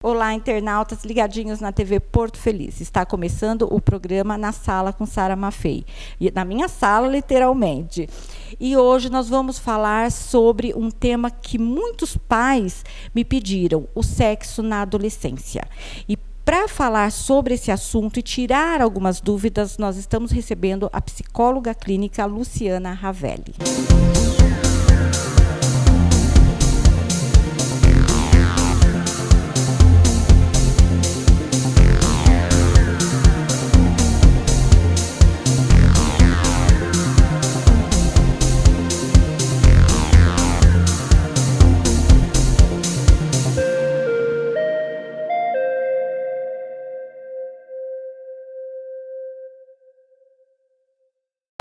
Olá, internautas ligadinhos na TV Porto Feliz. Está começando o programa Na Sala com Sara Maffei. E na minha sala, literalmente. E hoje nós vamos falar sobre um tema que muitos pais me pediram, o sexo na adolescência. E para falar sobre esse assunto e tirar algumas dúvidas, nós estamos recebendo a psicóloga clínica Luciana Ravelli.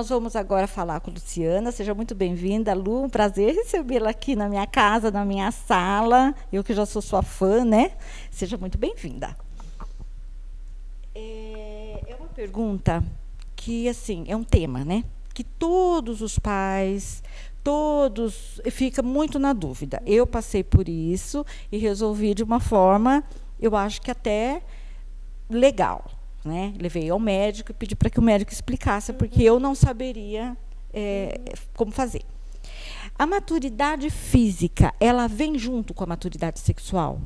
Nós vamos agora falar com a Luciana. Seja muito bem-vinda, Lu. Um prazer recebê-la aqui na minha casa, na minha sala. Eu que já sou sua fã, né? Seja muito bem-vinda. É uma pergunta que, assim, é um tema, né? Que todos os pais, todos ficam muito na dúvida. Eu passei por isso e resolvi de uma forma, eu acho que até legal. Né? Levei ao médico e pedi para que o médico explicasse, porque eu não saberia como fazer. A maturidade física, ela vem junto com a maturidade sexual?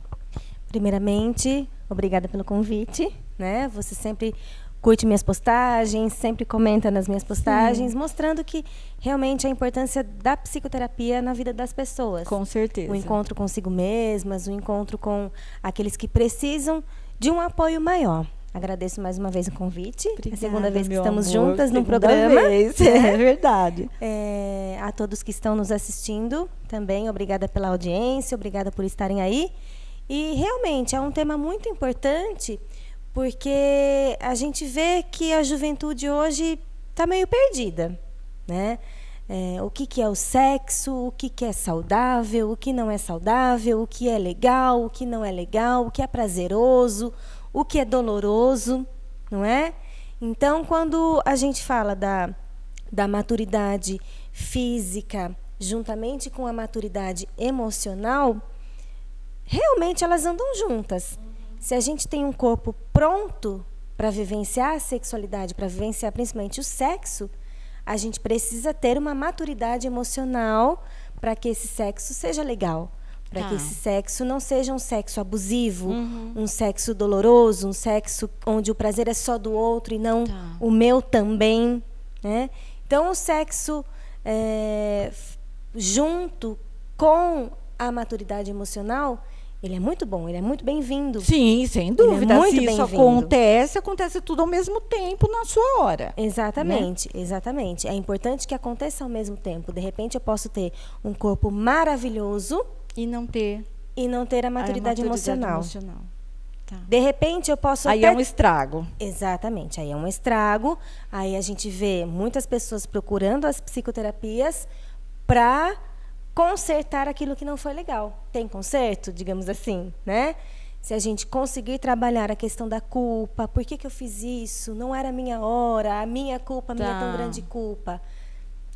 Primeiramente, obrigada pelo convite. Né? Você sempre curte minhas postagens, sempre comenta nas minhas postagens, mostrando que realmente a importância da psicoterapia na vida das pessoas. Com certeza. O encontro consigo mesmas, o encontro com aqueles que precisam de um apoio maior. Agradeço mais uma vez o convite. Obrigada, é a segunda vez que estamos amor, juntas no segunda programa. Vez. É verdade. A todos que estão nos assistindo também, obrigada pela audiência, obrigada por estarem aí. E realmente é um tema muito importante, porque a gente vê que a juventude hoje está meio perdida, né? O que é o sexo, o que é saudável, o que não é saudável, o que é legal, o que não é legal, o que é prazeroso, o que é doloroso, não é? Então, quando a gente fala da maturidade física, juntamente com a maturidade emocional, realmente elas andam juntas. Se a gente tem um corpo pronto para vivenciar a sexualidade, para vivenciar principalmente o sexo, a gente precisa ter uma maturidade emocional para que esse sexo seja legal. Para que esse sexo não seja um sexo abusivo, um sexo doloroso, um sexo onde o prazer é só do outro e não o meu também. Né? Então, o sexo junto com a maturidade emocional, ele é muito bom, ele é muito bem-vindo. Sim, sem dúvida. Muito Se isso acontece tudo ao mesmo tempo, na sua hora. Exatamente, né? Exatamente. É importante que aconteça ao mesmo tempo. De repente, eu posso ter um corpo maravilhoso e não ter a maturidade emocional. Tá. De repente, eu posso... Aí é um estrago. Exatamente, aí é um estrago. Aí a gente vê muitas pessoas procurando as psicoterapias para consertar aquilo que não foi legal. Tem conserto, digamos assim, né? Se a gente conseguir trabalhar a questão da culpa, por que eu fiz isso? Não era a minha hora, a minha culpa, a minha tão grande culpa.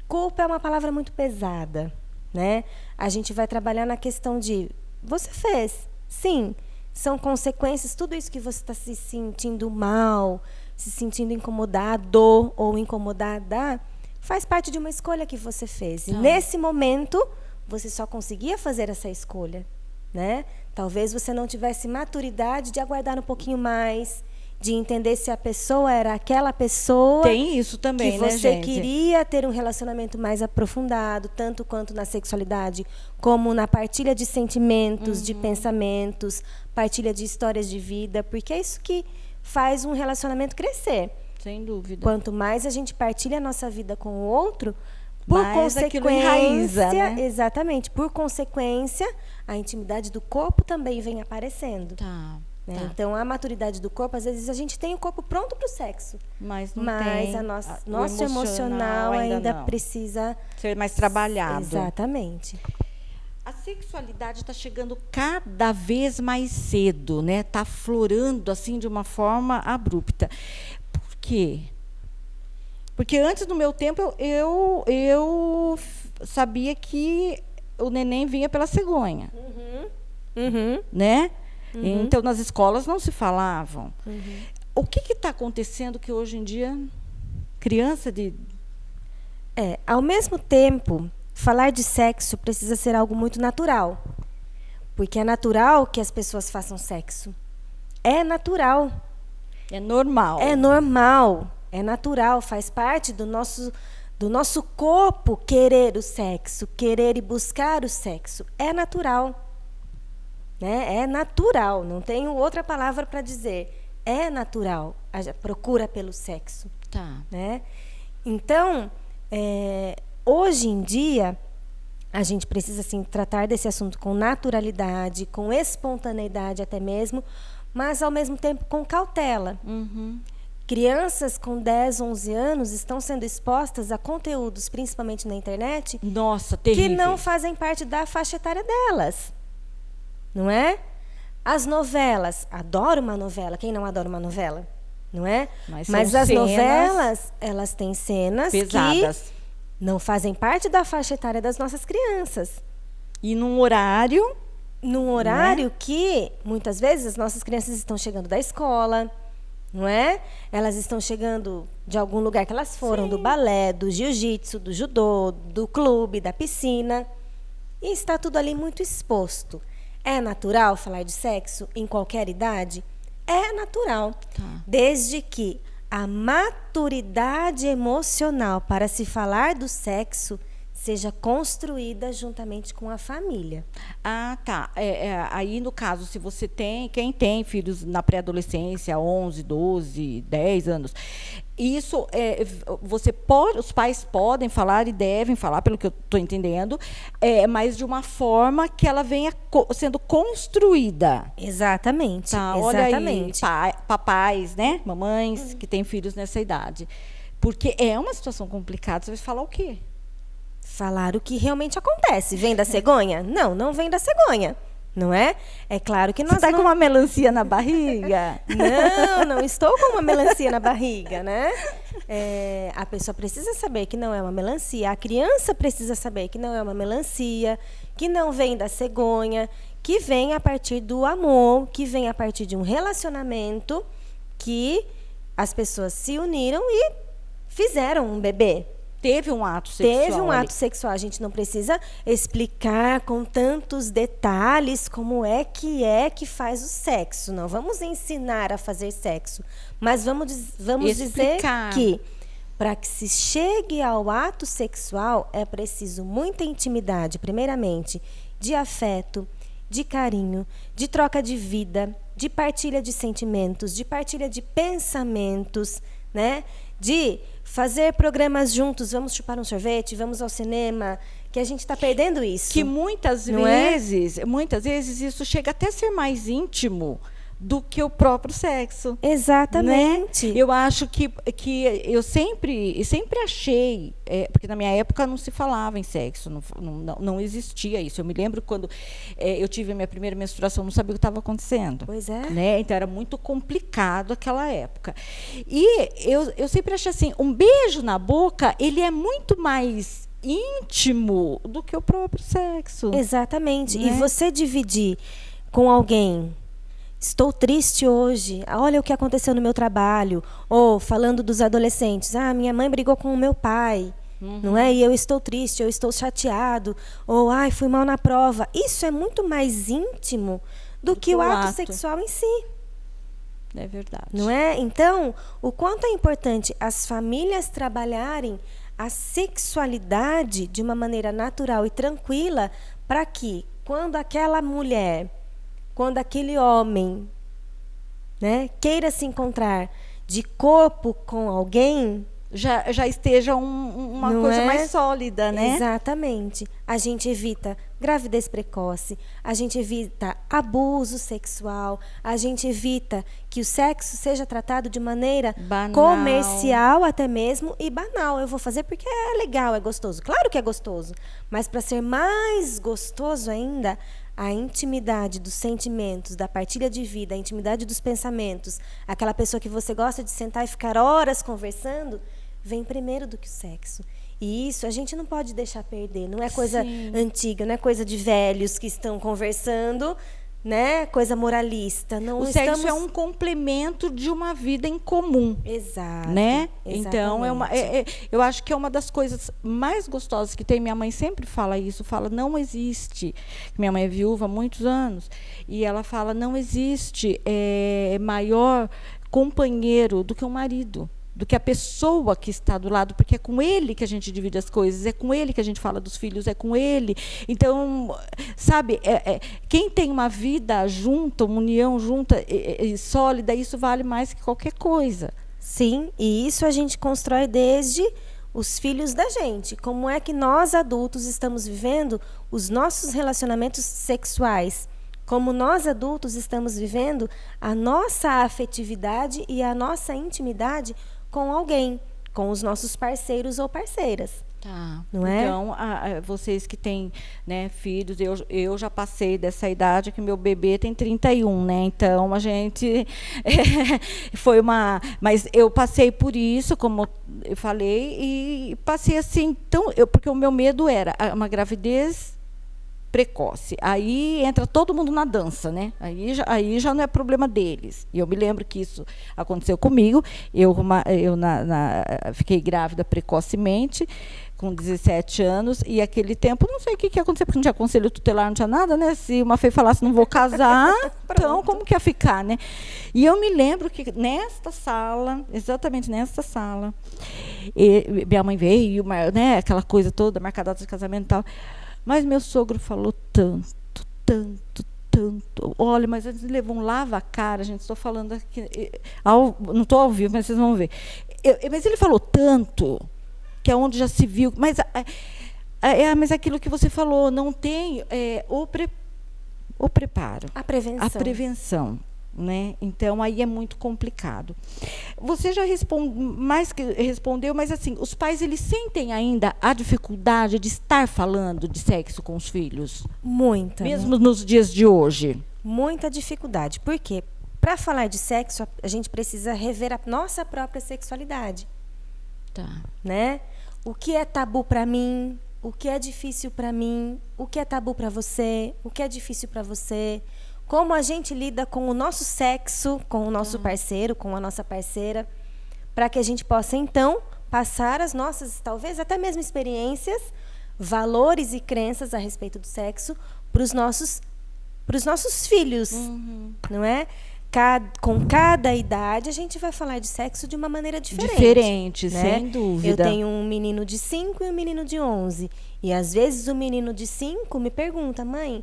Culpa é uma palavra muito pesada, né? A gente vai trabalhar na questão de, você fez, sim, são consequências, tudo isso que você está se sentindo mal, se sentindo incomodado ou incomodada, faz parte de uma escolha que você fez. E nesse momento, você só conseguia fazer essa escolha, né? Talvez você não tivesse maturidade de aguardar um pouquinho mais, de entender se a pessoa era aquela pessoa. Tem isso também, que né, você gente? queria ter um relacionamento mais aprofundado, tanto quanto na sexualidade, como na partilha de sentimentos, de pensamentos, partilha de histórias de vida, porque é isso que faz um relacionamento crescer. Sem dúvida. Quanto mais a gente partilha a nossa vida com o outro, por mais consequência, enraiza, né? Exatamente, por consequência, a intimidade do corpo também vem aparecendo. Né? Então, a maturidade do corpo, às vezes a gente tem o corpo pronto para o sexo, mas não mas tem, nosso emocional ainda precisa ser mais trabalhado. Exatamente. A sexualidade está chegando cada vez mais cedo, né? Está aflorando assim de uma forma abrupta. Por quê? Porque antes do meu tempo eu sabia que o neném vinha pela cegonha, né? Então, nas escolas não se falavam. O que está acontecendo que hoje em dia criança de... Ao mesmo tempo, falar de sexo precisa ser algo muito natural. Porque é natural que as pessoas façam sexo. É natural. É normal. É normal. É natural. Faz parte do nosso corpo querer o sexo, querer e buscar o sexo. É natural. Né? É natural. Não tenho outra palavra para dizer. É natural a procura pelo sexo. Tá. Né? Então, hoje em dia, a gente precisa assim, tratar desse assunto com naturalidade, com espontaneidade até mesmo, mas, ao mesmo tempo, com cautela. Crianças com 10, 11 anos estão sendo expostas a conteúdos, principalmente na internet, Nossa, terrível. que não fazem parte da faixa etária delas. Não é? As novelas, adoro uma novela, quem não adora uma novela? Não é? Mas as novelas, elas têm cenas pesadas, que não fazem parte da faixa etária das nossas crianças. E num horário... Né? Que, muitas vezes, as nossas crianças estão chegando da escola, não é? Elas estão chegando de algum lugar que elas foram, do balé, do jiu-jitsu, do judô, do clube, da piscina. E está tudo ali muito exposto. É natural falar de sexo em qualquer idade? É natural. Desde que a maturidade emocional para se falar do sexo seja construída juntamente com a família. Ah, tá. Aí, no caso, se você tem... Quem tem filhos na pré-adolescência, 11, 12, 10 anos... Isso, os pais podem falar e devem falar, pelo que eu estou entendendo, mas de uma forma que ela venha sendo construída. Exatamente. Tá, exatamente. Olha aí, papais, né? Mamães que têm filhos nessa idade. Porque é uma situação complicada. Você vai falar o quê? Falar o que realmente acontece. Vem da cegonha? Não, não vem da cegonha. Não é? É claro que nós... Você está com uma melancia na barriga? Não estou com uma melancia na barriga, né? A pessoa precisa saber que não é uma melancia. A criança precisa saber que não é uma melancia, que não vem da cegonha, que vem a partir do amor, que vem a partir de um relacionamento que as pessoas se uniram e fizeram um bebê. Teve um ato sexual. Teve um ato sexual. A gente não precisa explicar com tantos detalhes como é que faz o sexo. Não vamos ensinar a fazer sexo. Mas vamos dizer que para que se chegue ao ato sexual é preciso muita intimidade, primeiramente, de afeto, de carinho, de troca de vida, de partilha de sentimentos, de partilha de pensamentos, né? De fazer programas juntos, vamos chupar um sorvete, vamos ao cinema, que a gente está perdendo isso. Que muitas vezes isso chega até a ser mais íntimo do que o próprio sexo. Exatamente. Né? Eu acho que eu sempre achei, porque na minha época não se falava em sexo, não existia isso. Eu me lembro quando eu tive a minha primeira menstruação, não sabia o que estava acontecendo. Pois é. Né? Então era muito complicado aquela época. E eu sempre achei assim, um beijo na boca, ele é muito mais íntimo do que o próprio sexo. Exatamente. Né? E você dividir com alguém... Estou triste hoje, olha o que aconteceu no meu trabalho. Ou falando dos adolescentes, minha mãe brigou com o meu pai, não é? E eu estou triste, eu estou chateado. Ou, fui mal na prova. Isso é muito mais íntimo do que o ato sexual em si. É verdade. Não é? Então, o quanto é importante as famílias trabalharem a sexualidade de uma maneira natural e tranquila para que, quando aquela mulher... Quando aquele homem, né, queira se encontrar de corpo com alguém... Já esteja uma coisa mais sólida, né? Exatamente. A gente evita gravidez precoce, a gente evita abuso sexual, a gente evita que o sexo seja tratado de maneira banal, comercial até mesmo e banal. Eu vou fazer porque é legal, é gostoso. Claro que é gostoso, mas para ser mais gostoso ainda... A intimidade dos sentimentos, da partilha de vida, a intimidade dos pensamentos, aquela pessoa que você gosta de sentar e ficar horas conversando, vem primeiro do que o sexo. E isso a gente não pode deixar perder. Não é coisa antiga, não é coisa de velhos que estão conversando, né, coisa moralista. Não o estamos... sexo é um complemento de uma vida em comum. Exato. Né? Exatamente. Então, eu acho que é uma das coisas mais gostosas que tem. Minha mãe sempre fala isso, fala, não existe. Minha mãe é viúva há muitos anos, e ela fala, não existe maior companheiro do que um marido, do que a pessoa que está do lado, porque é com ele que a gente divide as coisas, é com ele que a gente fala dos filhos, é com ele. Então, sabe, quem tem uma vida junta, uma união junta e sólida, isso vale mais que qualquer coisa. Sim, e isso a gente constrói desde os filhos da gente. Como é que nós, adultos, estamos vivendo os nossos relacionamentos sexuais? Como nós, adultos, estamos vivendo a nossa afetividade e a nossa intimidade com alguém, com os nossos parceiros ou parceiras. Tá. Não é? Então, vocês que têm, né, filhos, eu já passei dessa idade, que meu bebê tem 31, né? Então, a gente foi uma... Mas eu passei por isso, como eu falei, e passei assim... Então, porque o meu medo era uma gravidez precoce. Aí entra todo mundo na dança, né? Aí já não é problema deles. E eu me lembro que isso aconteceu comigo. Eu fiquei grávida precocemente, com 17 anos, e aquele tempo, não sei o que aconteceu, porque não tinha conselho tutelar, não tinha nada, né? Se uma feia falasse, não vou casar, então como que ia ficar, né? E eu me lembro que nesta sala, exatamente nesta sala, minha mãe veio, né, aquela coisa toda, marcada de casamento e tal, mas meu sogro falou tanto, tanto, tanto. Olha, mas ele levou um lava-cara, gente, estou falando aqui, não estou ao vivo, mas vocês vão ver. Mas ele falou tanto, que é onde já se viu, mas aquilo que você falou, não tem o preparo. A prevenção. A prevenção. Né? Então, aí é muito complicado. Você já mais que respondeu, mas assim, os pais, eles sentem ainda a dificuldade de estar falando de sexo com os filhos? Muita. Mesmo nos dias de hoje? Muita dificuldade. Por quê? Para falar de sexo, a gente precisa rever a nossa própria sexualidade. Tá. Né? O que é tabu para mim? O que é difícil para mim? O que é tabu para você? O que é difícil para você? Como a gente lida com o nosso sexo, com o nosso parceiro, com a nossa parceira, para que a gente possa, então, passar as nossas, talvez até mesmo experiências, valores e crenças a respeito do sexo para os nossos filhos, não é? Com cada idade, a gente vai falar de sexo de uma maneira diferente. Diferente, né? sem dúvida. Eu tenho um menino de 5 e um menino de 11. E, às vezes, o menino de 5 me pergunta, mãe,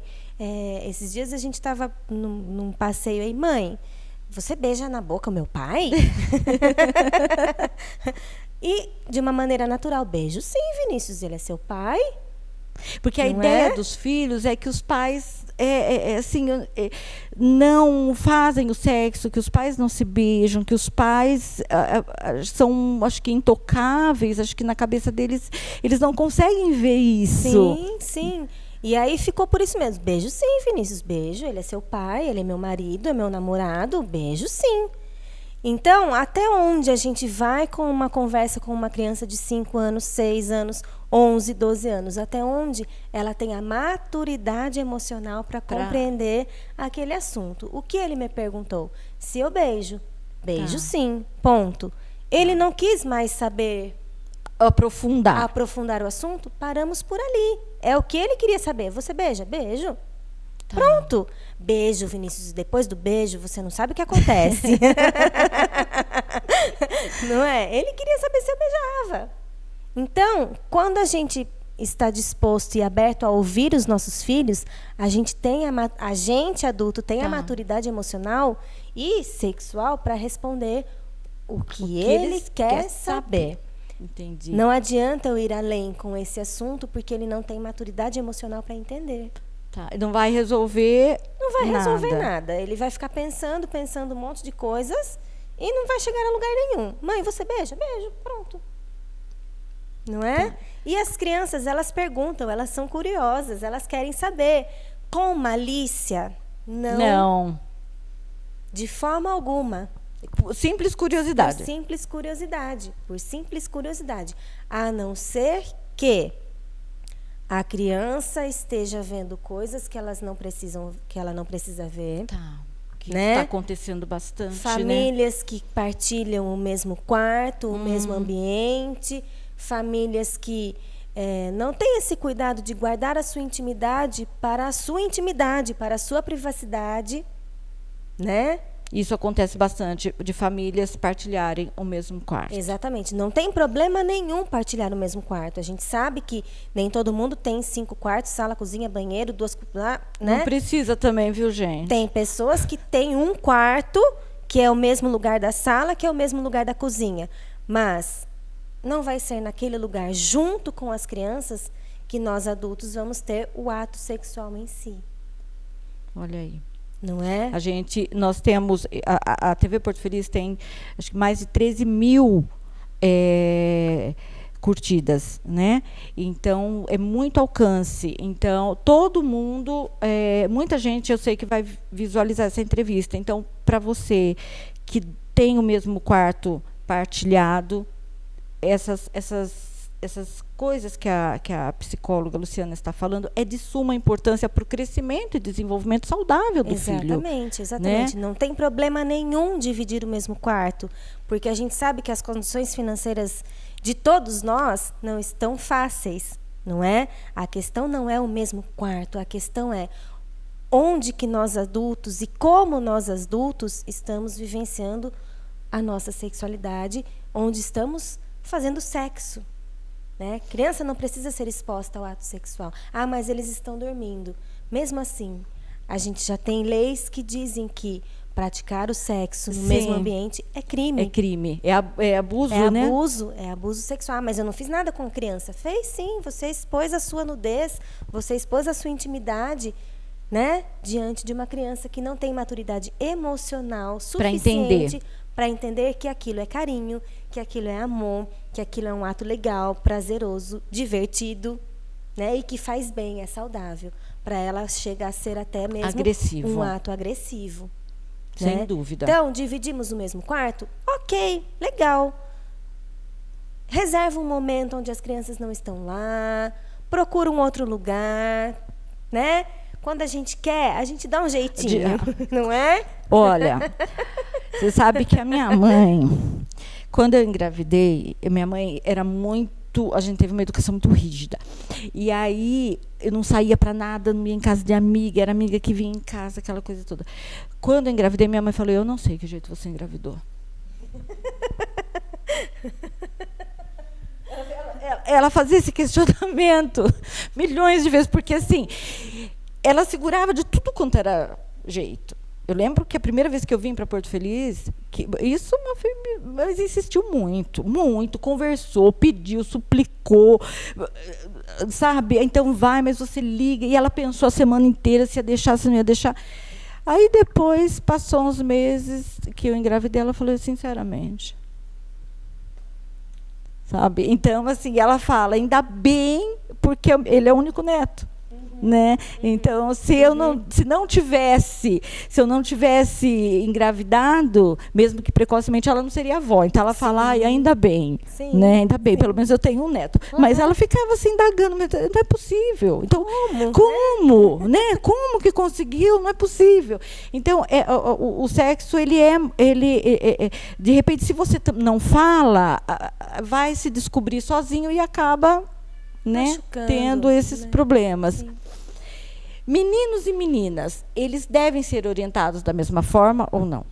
esses dias a gente estava num passeio aí, mãe, você beija na boca o meu pai? E, de uma maneira natural, beijo sim, Vinícius, ele é seu pai. Porque a ideia dos filhos é que os pais assim, não fazem o sexo, que os pais não se beijam, que os pais são, acho que, intocáveis, acho que na cabeça deles eles não conseguem ver isso. Sim, sim. E aí ficou por isso mesmo. Beijo sim, Vinícius, beijo. Ele é seu pai, ele é meu marido, é meu namorado, beijo sim. Então, até onde a gente vai com uma conversa com uma criança de 5 anos, 6 anos, 11, 12 anos? Até onde ela tem a maturidade emocional para compreender aquele assunto? O que ele me perguntou? Se eu beijo. Beijo sim, ponto. Ele não quis mais saber... Aprofundar o assunto? Paramos por ali. É o que ele queria saber. Você beija? Beijo. Pronto. Beijo, Vinícius. Depois do beijo, você não sabe o que acontece. Não é? Ele queria saber se eu beijava. Então, quando a gente está disposto e aberto a ouvir os nossos filhos, a gente adulto tem a maturidade emocional e sexual para responder o que ele quer saber. Entendi. Não adianta eu ir além com esse assunto, porque ele não tem maturidade emocional para entender. Tá. Não vai resolver nada. Não vai resolver nada. Ele vai ficar pensando um monte de coisas e não vai chegar a lugar nenhum. Mãe, você beija? Beijo. Pronto. Não é? Tá. E as crianças, elas perguntam, elas são curiosas, elas querem saber. Com malícia? Não. De forma alguma. Simples curiosidade. Por simples curiosidade. Por simples curiosidade. A não ser que a criança esteja vendo coisas que ela não precisa ver. Tá. Que né? está acontecendo bastante, famílias né? que partilham o mesmo quarto, o mesmo ambiente, famílias que não têm esse cuidado de guardar a sua intimidade, para a sua privacidade, né? Isso acontece bastante, de famílias partilharem o mesmo quarto. Exatamente. Não tem problema nenhum partilhar o mesmo quarto. A gente sabe que nem todo mundo tem 5 quartos, sala, cozinha, banheiro, 2... né? Não precisa também, viu, gente? Tem pessoas que têm um quarto, que é o mesmo lugar da sala, que é o mesmo lugar da cozinha. Mas não vai ser naquele lugar, junto com as crianças, que nós adultos vamos ter o ato sexual em si. Olha aí. Não é? Nós temos, a TV Porto Feliz tem, acho que mais de 13 mil curtidas, né? Então, é muito alcance. Então, todo mundo, muita gente, eu sei que vai visualizar essa entrevista. Então, para você que tem o mesmo quarto partilhado, essas coisas que a psicóloga Luciana está falando é de suma importância para o crescimento e desenvolvimento saudável do filho. Exatamente. Né? Não tem problema nenhum dividir o mesmo quarto, porque a gente sabe que as condições financeiras de todos nós não estão fáceis, não é? A questão não é o mesmo quarto, a questão é onde que nós adultos e como nós adultos estamos vivenciando a nossa sexualidade, onde estamos fazendo sexo. Né? Criança não precisa ser exposta ao ato sexual. Ah, mas eles estão dormindo. Mesmo assim, a gente já tem leis que dizem que praticar o sexo no mesmo ambiente é crime. É crime. É abuso, né? É abuso sexual. Ah, mas eu não fiz nada com a criança. Fez sim. Você expôs a sua nudez, você expôs a sua intimidade, né? Diante de uma criança que não tem maturidade emocional suficiente para entender que aquilo é carinho, que aquilo é amor, que aquilo é um ato legal, prazeroso, divertido, né? E que faz bem, é saudável. Para ela chega a ser até mesmo agressivo. Um ato agressivo. Sem né? dúvida. Então, dividimos o mesmo quarto? Ok, legal. Reserva um momento onde as crianças não estão lá, procura um outro lugar, né? Quando a gente quer, a gente dá um jeitinho, não é? Olha, você sabe que a minha mãe, quando eu engravidei, minha mãe era muito, a gente teve uma educação muito rígida. E aí eu não saía para nada, não ia em casa de amiga, era amiga que vinha em casa, aquela coisa toda. Quando eu engravidei, minha mãe falou: eu não sei que jeito você engravidou. Ela fazia esse questionamento milhões de vezes, porque assim, ela segurava de tudo quanto era jeito. Eu lembro que a primeira vez que eu vim para Porto Feliz, isso mas insistiu muito, conversou, pediu, suplicou, sabe? Então vai, mas você liga. E ela pensou a semana inteira se ia deixar, se não ia deixar. Aí depois, passou uns meses que eu engravidei, ela falou: sinceramente. Sabe? Então, assim, ela fala: ainda bem, porque ele é o único neto. Né? Então, se eu não tivesse engravidado, mesmo que precocemente, ela não seria avó. Então ela fala: ai, ainda bem, né? Ainda bem, pelo menos eu tenho um neto. Mas ela ficava assim indagando: não é possível. Então, como, né? Como que conseguiu? Não é possível. Então, o sexo, ele de repente, se você não fala, vai se descobrir sozinho e acaba, né, tendo esses problemas. Sim. Meninos e meninas, eles devem ser orientados da mesma forma ou não?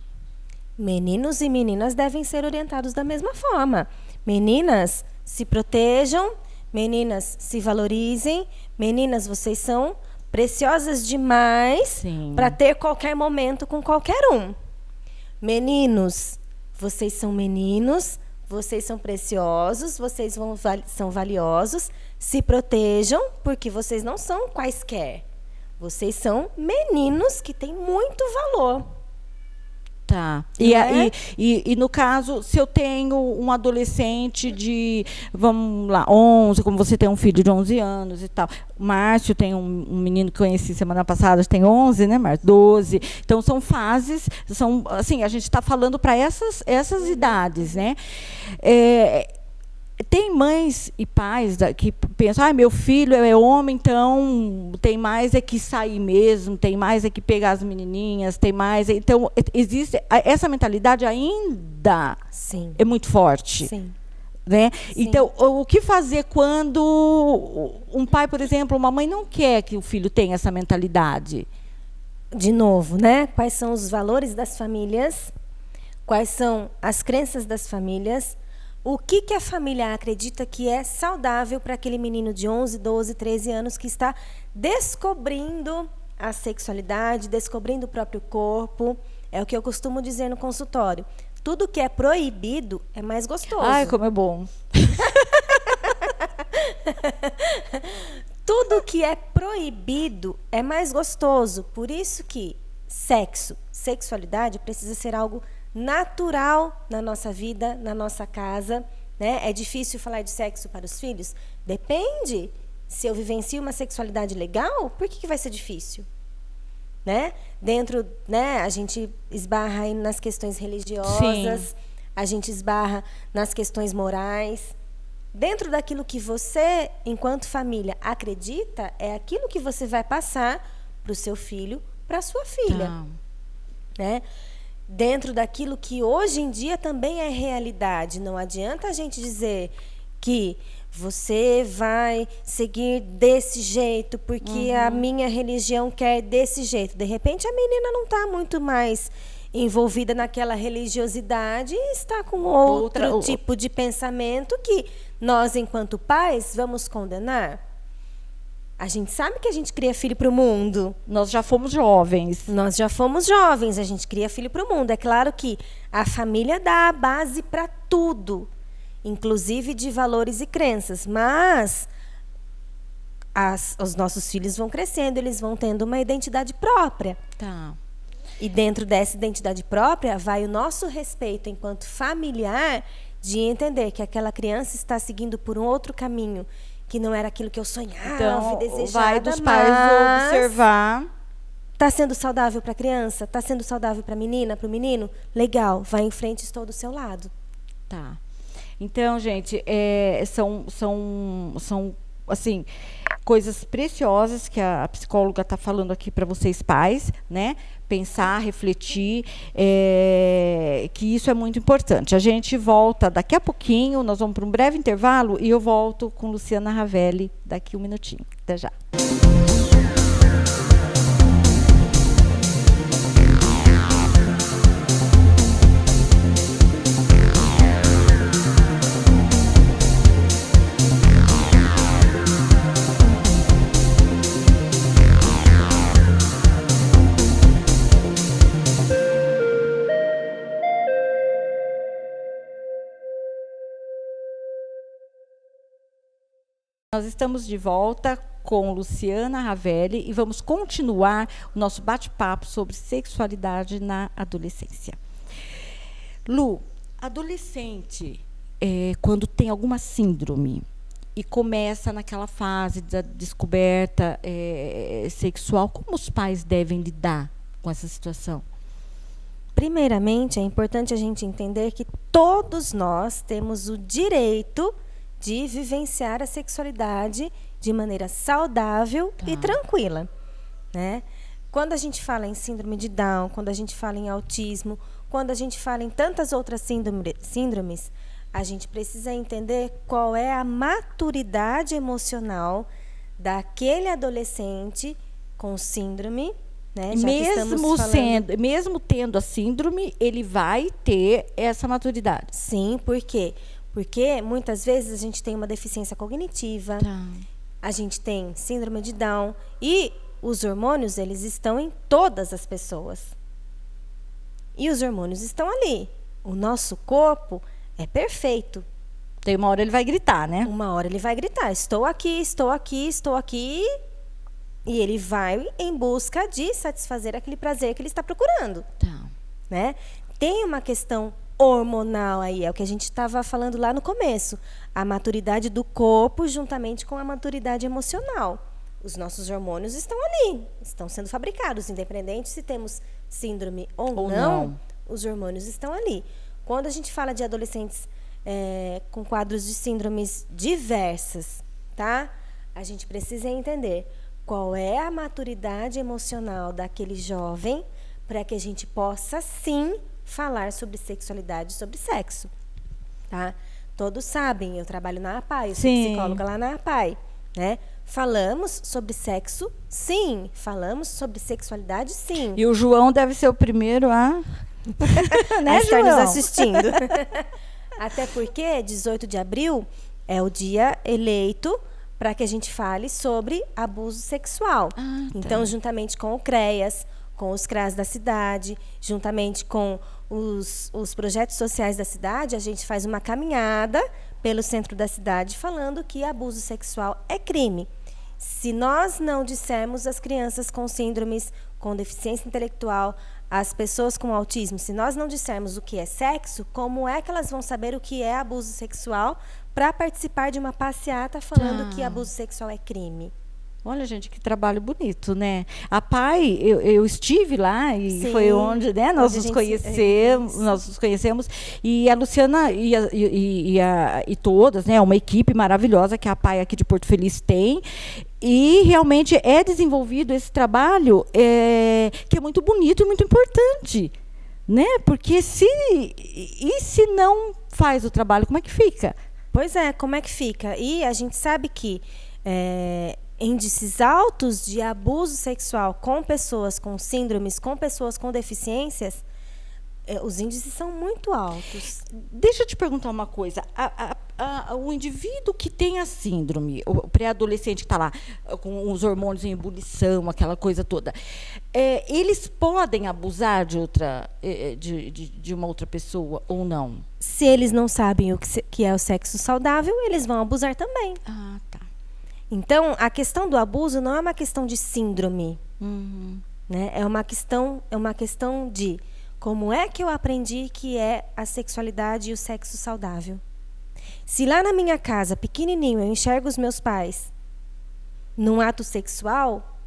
Meninos e meninas devem ser orientados da mesma forma. Meninas, se protejam. Meninas, se valorizem. Meninas, vocês são preciosas demais para ter qualquer momento com qualquer um. Meninos, vocês são meninos. Vocês são preciosos, vocês são valiosos. Se protejam, porque vocês não são quaisquer. Vocês são meninos que têm muito valor. Tá. E no caso, se eu tenho um adolescente de, vamos lá, 11, como você tem um filho de 11 anos e tal. Márcio tem um menino que conheci semana passada, tem 11, né, Márcio? 12. Então, são fases, assim, a gente está falando para essas idades, né? Tem mães e pais que pensam, meu filho é homem, então tem mais é que sair mesmo, tem mais é que pegar as menininhas, tem mais... Então, existe essa mentalidade ainda Sim. é muito forte. Sim. Né? Sim. Então, o que fazer quando um pai, por exemplo, uma mãe não quer que o filho tenha essa mentalidade? De novo, né? Quais são os valores das famílias? Quais são as crenças das famílias? O que a família acredita que é saudável para aquele menino de 11, 12, 13 anos que está descobrindo a sexualidade, descobrindo o próprio corpo? É o que eu costumo dizer no consultório. Tudo que é proibido é mais gostoso. Ai, como é bom. Tudo que é proibido é mais gostoso. Por isso que sexualidade precisa ser algo natural na nossa vida, na nossa casa, né? É difícil falar de sexo para os filhos? Depende. Se eu vivencio uma sexualidade legal, por que vai ser difícil? Né? Dentro, né, a gente esbarra aí nas questões religiosas, sim, a gente esbarra nas questões morais. Dentro daquilo que você, enquanto família, acredita, é aquilo que você vai passar para o seu filho, para a sua filha. Tá. Né? Dentro daquilo que hoje em dia também é realidade. Não adianta a gente dizer que você vai seguir desse jeito porque a minha religião quer desse jeito. De repente, a menina não está muito mais envolvida naquela religiosidade e está com outro tipo de pensamento que nós, enquanto pais, vamos condenar. A gente sabe que a gente cria filho para o mundo. Nós já fomos jovens. Nós já fomos jovens, a gente cria filho para o mundo. É claro que a família dá a base para tudo, inclusive de valores e crenças. Mas os nossos filhos vão crescendo, eles vão tendo uma identidade própria. Tá. E dentro dessa identidade própria vai o nosso respeito enquanto familiar de entender que aquela criança está seguindo por um outro caminho, que não era aquilo que eu sonhava e desejava. Vai dos pais observar. Está sendo saudável para a criança? Está sendo saudável para a menina, para o menino? Legal, vai em frente, estou do seu lado. Tá. Então, gente, são assim, coisas preciosas que a psicóloga está falando aqui para vocês pais, né? Pensar, refletir, que isso é muito importante. A gente volta daqui a pouquinho, nós vamos para um breve intervalo e eu volto com Luciana Ravelli daqui um minutinho. Até já. Nós estamos de volta com Luciana Ravelli e vamos continuar o nosso bate-papo sobre sexualidade na adolescência. Lu, adolescente, quando tem alguma síndrome e começa naquela fase da descoberta sexual, como os pais devem lidar com essa situação? Primeiramente, é importante a gente entender que todos nós temos o direito de vivenciar a sexualidade de maneira saudável e tranquila, né? Quando a gente fala em síndrome de Down, quando a gente fala em autismo, quando a gente fala em tantas outras síndromes, a gente precisa entender qual é a maturidade emocional daquele adolescente com síndrome, né? Mesmo tendo a síndrome, ele vai ter essa maturidade. Sim, por quê? Porque muitas vezes a gente tem uma deficiência cognitiva, a gente tem síndrome de Down e os hormônios, eles estão em todas as pessoas. E os hormônios estão ali. O nosso corpo é perfeito. Tem uma hora ele vai gritar, né? Uma hora ele vai gritar, estou aqui, estou aqui, estou aqui. E ele vai em busca de satisfazer aquele prazer que ele está procurando. Né? Tem uma questão hormonal aí, é o que a gente estava falando lá no começo. A maturidade do corpo juntamente com a maturidade emocional. Os nossos hormônios estão ali, estão sendo fabricados, independente se temos síndrome ou não, os hormônios estão ali. Quando a gente fala de adolescentes com quadros de síndromes diversas, tá? A gente precisa entender qual é a maturidade emocional daquele jovem para que a gente possa, sim, falar sobre sexualidade, sobre sexo, tá? Todos sabem, eu trabalho na APAI, eu sou psicóloga lá na APAI, né? Falamos sobre sexo, sim. Falamos sobre sexualidade, sim. E o João deve ser o primeiro a... né, a estar nos assistindo. Até porque 18 de abril é o dia eleito para que a gente fale sobre abuso sexual. Tá. Então, juntamente com o CREAS, com os CRAS da cidade, juntamente com os projetos sociais da cidade, a gente faz uma caminhada pelo centro da cidade falando que abuso sexual é crime. Se nós não dissermos às crianças com síndromes, com deficiência intelectual, às pessoas com autismo, se nós não dissermos o que é sexo, como é que elas vão saber o que é abuso sexual para participar de uma passeata falando que abuso sexual é crime? Olha, gente, que trabalho bonito, né? A PAI, eu estive lá e Sim, foi onde, né, nós onde nos conhecemos. E a Luciana e todas, né, uma equipe maravilhosa que a PAI aqui de Porto Feliz tem. E realmente é desenvolvido esse trabalho que é muito bonito e muito importante, né? Porque se não faz o trabalho, como é que fica? Pois é, como é que fica? E a gente sabe que índices altos de abuso sexual com pessoas com síndromes, com pessoas com deficiências, os índices são muito altos. Deixa eu te perguntar uma coisa. O indivíduo que tem a síndrome, o pré-adolescente que está lá com os hormônios em ebulição, aquela coisa toda, eles podem abusar de uma outra pessoa ou não? Se eles não sabem o que é o sexo saudável, eles vão abusar também. Ah, tá. Então, a questão do abuso não é uma questão de síndrome. Uhum. Né? É uma questão de como é que eu aprendi que é a sexualidade e o sexo saudável. Se lá na minha casa, pequenininho, eu enxergo os meus pais num ato sexual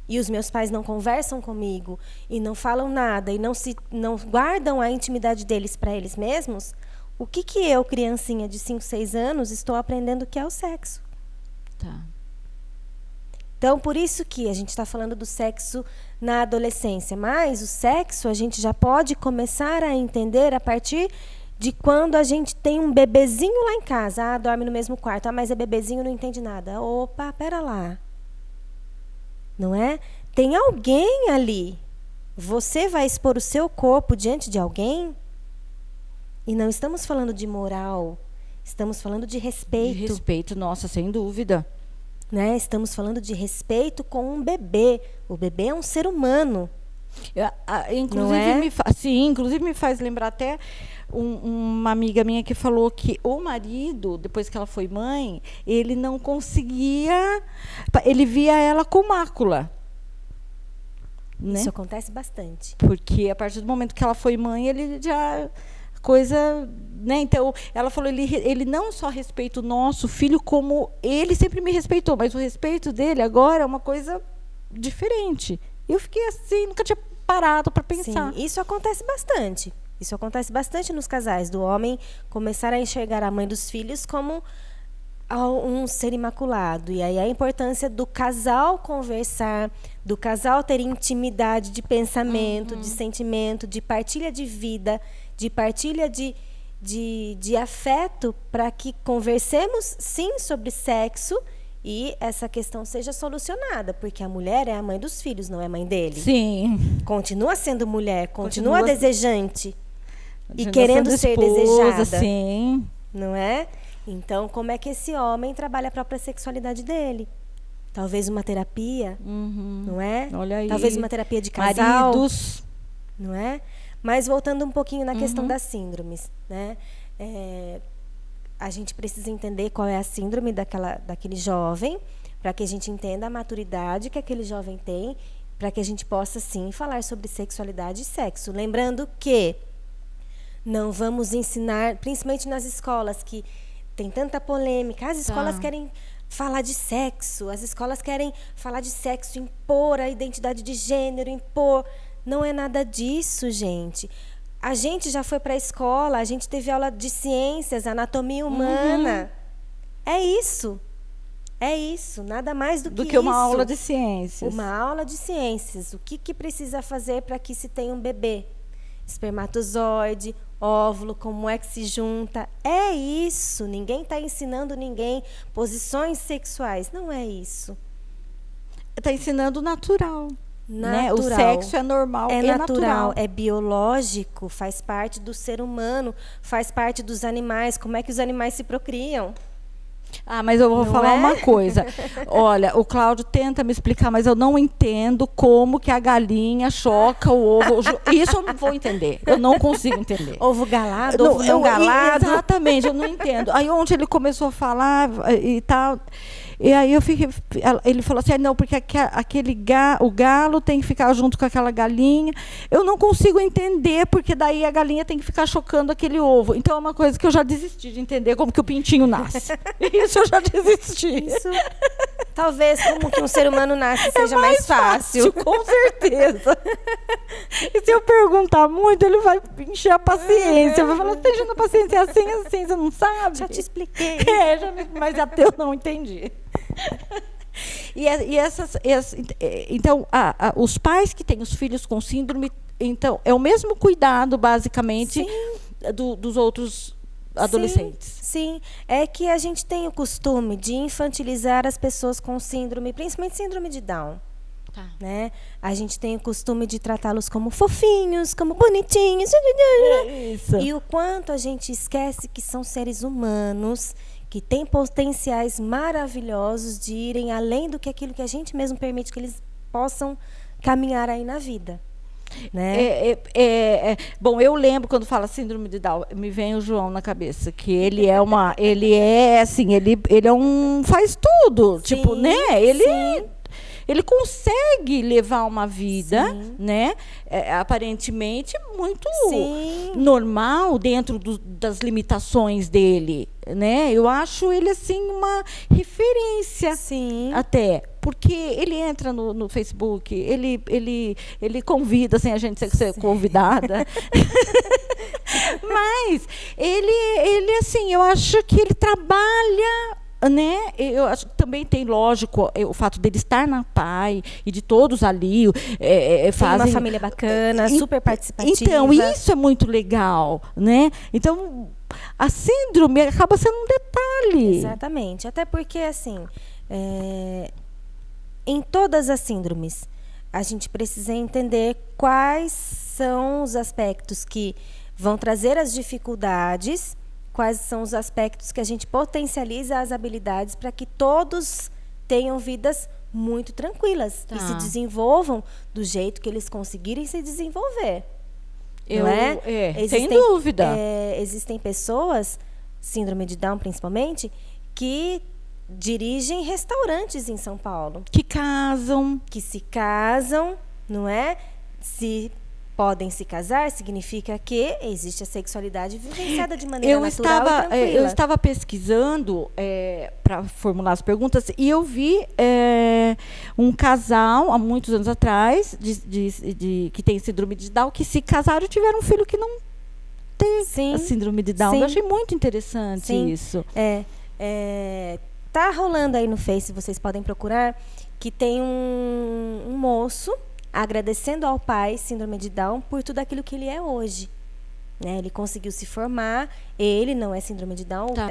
e os meus pais não conversam comigo e não falam nada e não guardam a intimidade deles para eles mesmos, o que eu, criancinha de 5, 6 anos, estou aprendendo que é o sexo? Tá. Então, por isso que a gente está falando do sexo na adolescência. Mas o sexo a gente já pode começar a entender a partir de quando a gente tem um bebezinho lá em casa. Dorme no mesmo quarto. Mas é bebezinho, não entende nada. Opa, pera lá. Não é? Tem alguém ali. Você vai expor o seu corpo diante de alguém? E não estamos falando de moral. Estamos falando de respeito. De respeito, nossa, sem dúvida. Né? Estamos falando de respeito com um bebê. O bebê é um ser humano. Inclusive me faz lembrar até uma amiga minha que falou que o marido, depois que ela foi mãe, ele não conseguia, ele via ela com mácula. Né? Isso acontece bastante. Porque a partir do momento que ela foi mãe, ele já... coisa, né? Então, ela falou, ele não só respeita o nosso filho, como ele sempre me respeitou, mas o respeito dele agora é uma coisa diferente. Eu fiquei assim, nunca tinha parado para pensar. Sim, isso acontece bastante. Isso acontece bastante nos casais, do homem começar a enxergar a mãe dos filhos como um ser imaculado. E aí a importância do casal conversar, do casal ter intimidade de pensamento, de sentimento, de partilha de vida, de partilha de afeto, para que conversemos, sim, sobre sexo e essa questão seja solucionada, porque a mulher é a mãe dos filhos, não é mãe dele. Sim. Continua sendo mulher, continua desejante e Continua querendo ser desejada. Sim. Não é? Então, como é que esse homem trabalha a própria sexualidade dele? Talvez uma terapia, não é? Olha aí. Talvez uma terapia de casal. Maridos. Não é? Mas voltando um pouquinho na questão das síndromes, né? A gente precisa entender qual é a síndrome daquele jovem, para que a gente entenda a maturidade que aquele jovem tem, para que a gente possa, sim, falar sobre sexualidade e sexo. Lembrando que não vamos ensinar, principalmente nas escolas, que tem tanta polêmica. As escolas querem falar de sexo, as escolas querem falar de sexo, impor a identidade de gênero, impor... Não é nada disso, gente. A gente já foi para a escola, a gente teve aula de ciências, anatomia humana. É isso. É isso, nada mais do que que uma isso. aula de ciências. Uma aula de ciências. O que precisa fazer para que se tenha um bebê? Espermatozoide, óvulo, como é que se junta. É isso. Ninguém está ensinando ninguém posições sexuais. Não é isso. Está ensinando natural. Natural. Né? O sexo é normal, é natural. É biológico, faz parte do ser humano, faz parte dos animais. Como é que os animais se procriam? Ah, mas eu vou falar uma coisa. Olha, o Cláudio tenta me explicar, mas eu não entendo como que a galinha choca o ovo. Isso eu não vou entender. Eu não consigo entender. Ovo galado, ovo não galado. Exatamente, eu não entendo. Aí onde ele começou a falar e tal... E aí ele falou assim, não, porque o galo tem que ficar junto com aquela galinha. Eu não consigo entender, porque daí a galinha tem que ficar chocando aquele ovo. Então é uma coisa que eu já desisti de entender, como que o pintinho nasce. Isso eu já desisti. Isso, talvez como que um ser humano nasce seja mais fácil. Com certeza. E se eu perguntar muito, ele vai encher a paciência. Vai falar, você tem a paciência assim, você não sabe? Já te expliquei. Mas até eu não entendi. Então, os pais que têm os filhos com síndrome, então, é o mesmo cuidado, basicamente, dos outros adolescentes. Sim, é que a gente tem o costume de infantilizar as pessoas com síndrome, principalmente síndrome de Down. Tá. Né? A gente tem o costume de tratá-los como fofinhos, como bonitinhos. Isso. E o quanto a gente esquece que são seres humanos, que têm potenciais maravilhosos de irem além do que aquilo que a gente mesmo permite que eles possam caminhar aí na vida. Né? Bom, eu lembro quando fala síndrome de Down, me vem o João na cabeça, que ele é um faz tudo, Sim, tipo, né? Ele consegue levar uma vida, né, aparentemente muito normal dentro das limitações dele, né? Eu acho ele assim uma referência, até porque ele entra no Facebook, ele convida sem a gente ser convidada, mas ele assim, eu acho que ele trabalha, né? Eu acho que também tem, lógico, o fato dele estar na PAI e de todos ali fazem uma família bacana, super participativa. Então, isso é muito legal, né? Então, a síndrome acaba sendo um detalhe. Exatamente. Até porque, assim, em todas as síndromes, a gente precisa entender quais são os aspectos que vão trazer as dificuldades, quais são os aspectos que a gente potencializa as habilidades para que todos tenham vidas muito tranquilas e se desenvolvam do jeito que eles conseguirem se desenvolver. Sem dúvida. Existem pessoas, síndrome de Down principalmente, que dirigem restaurantes em São Paulo. Que se casam, não é? Se podem se casar, significa que existe a sexualidade vivenciada de maneira natural e tranquila. Eu estava pesquisando para formular as perguntas e eu vi um casal, há muitos anos atrás, que tem síndrome de Down, que se casaram e tiveram um filho que não tem a síndrome de Down. Eu achei muito interessante isso. Tá rolando aí no Face, vocês podem procurar, que tem um moço agradecendo ao pai, síndrome de Down, por tudo aquilo que ele é hoje. Né? Ele conseguiu se formar, ele não é síndrome de Down. Tá.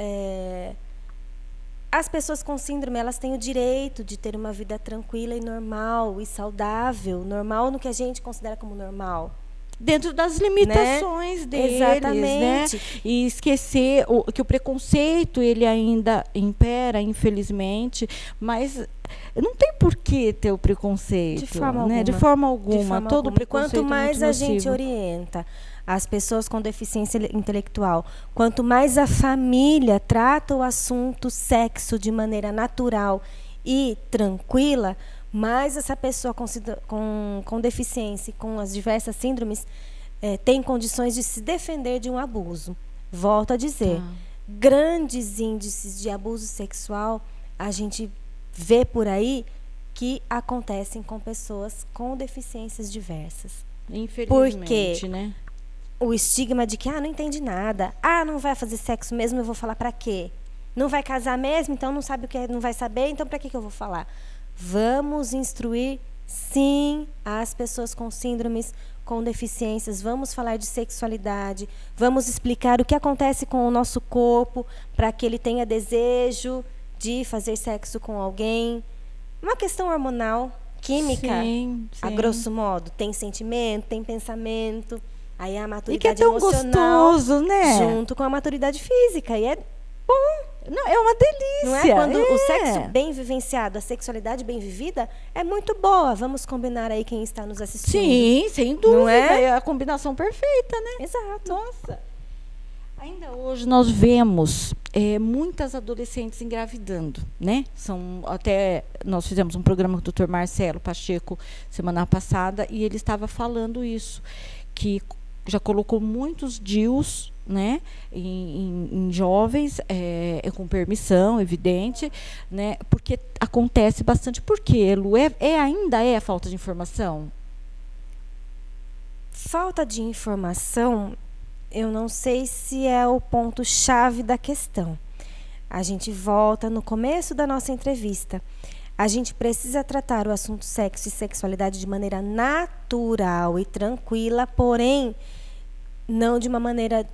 As pessoas com síndrome, elas têm o direito de ter uma vida tranquila e normal e saudável, normal no que a gente considera como normal. Dentro das limitações deles, exatamente, né? E esquecer que o preconceito ele ainda impera, infelizmente, mas não tem por que ter o preconceito, de forma né? alguma. De forma alguma. Todo preconceito quanto mais é muito a gente orienta as pessoas com deficiência intelectual, quanto mais a família trata o assunto sexo de maneira natural e tranquila, mais essa pessoa com deficiência, com as diversas síndromes, tem condições de se defender de um abuso. Volto a dizer, grandes índices de abuso sexual a gente vê por aí que acontecem com pessoas com deficiências diversas. Infelizmente, porque né? o estigma de que não entende nada, não vai fazer sexo mesmo, eu vou falar para quê? Não vai casar mesmo, então não sabe o que é, não vai saber, então para que eu vou falar? Vamos instruir, sim, as pessoas com síndromes, com deficiências, vamos falar de sexualidade, vamos explicar o que acontece com o nosso corpo para que ele tenha desejo de fazer sexo com alguém. Uma questão hormonal, química, Sim. a grosso modo, tem sentimento, tem pensamento, aí a maturidade e que é tão emocional gostoso, né? junto com a maturidade física, e é bom. Não, é uma delícia. Não é? Quando o sexo bem vivenciado, a sexualidade bem vivida, é muito boa. Vamos combinar aí quem está nos assistindo. Sim, sem dúvida. Não é? É a combinação perfeita, né? Exato. Nossa. Ainda hoje nós vemos muitas adolescentes engravidando, né? Nós fizemos um programa com o Dr. Marcelo Pacheco semana passada e ele estava falando isso, que já colocou muitos DIUs, né, em jovens, com permissão, evidente, né, porque acontece bastante. Por quê, Lu? Ainda é a falta de informação? Falta de informação, eu não sei se é o ponto-chave da questão. A gente volta no começo da nossa entrevista. A gente precisa tratar o assunto sexo e sexualidade de maneira natural e tranquila, porém, não de uma maneira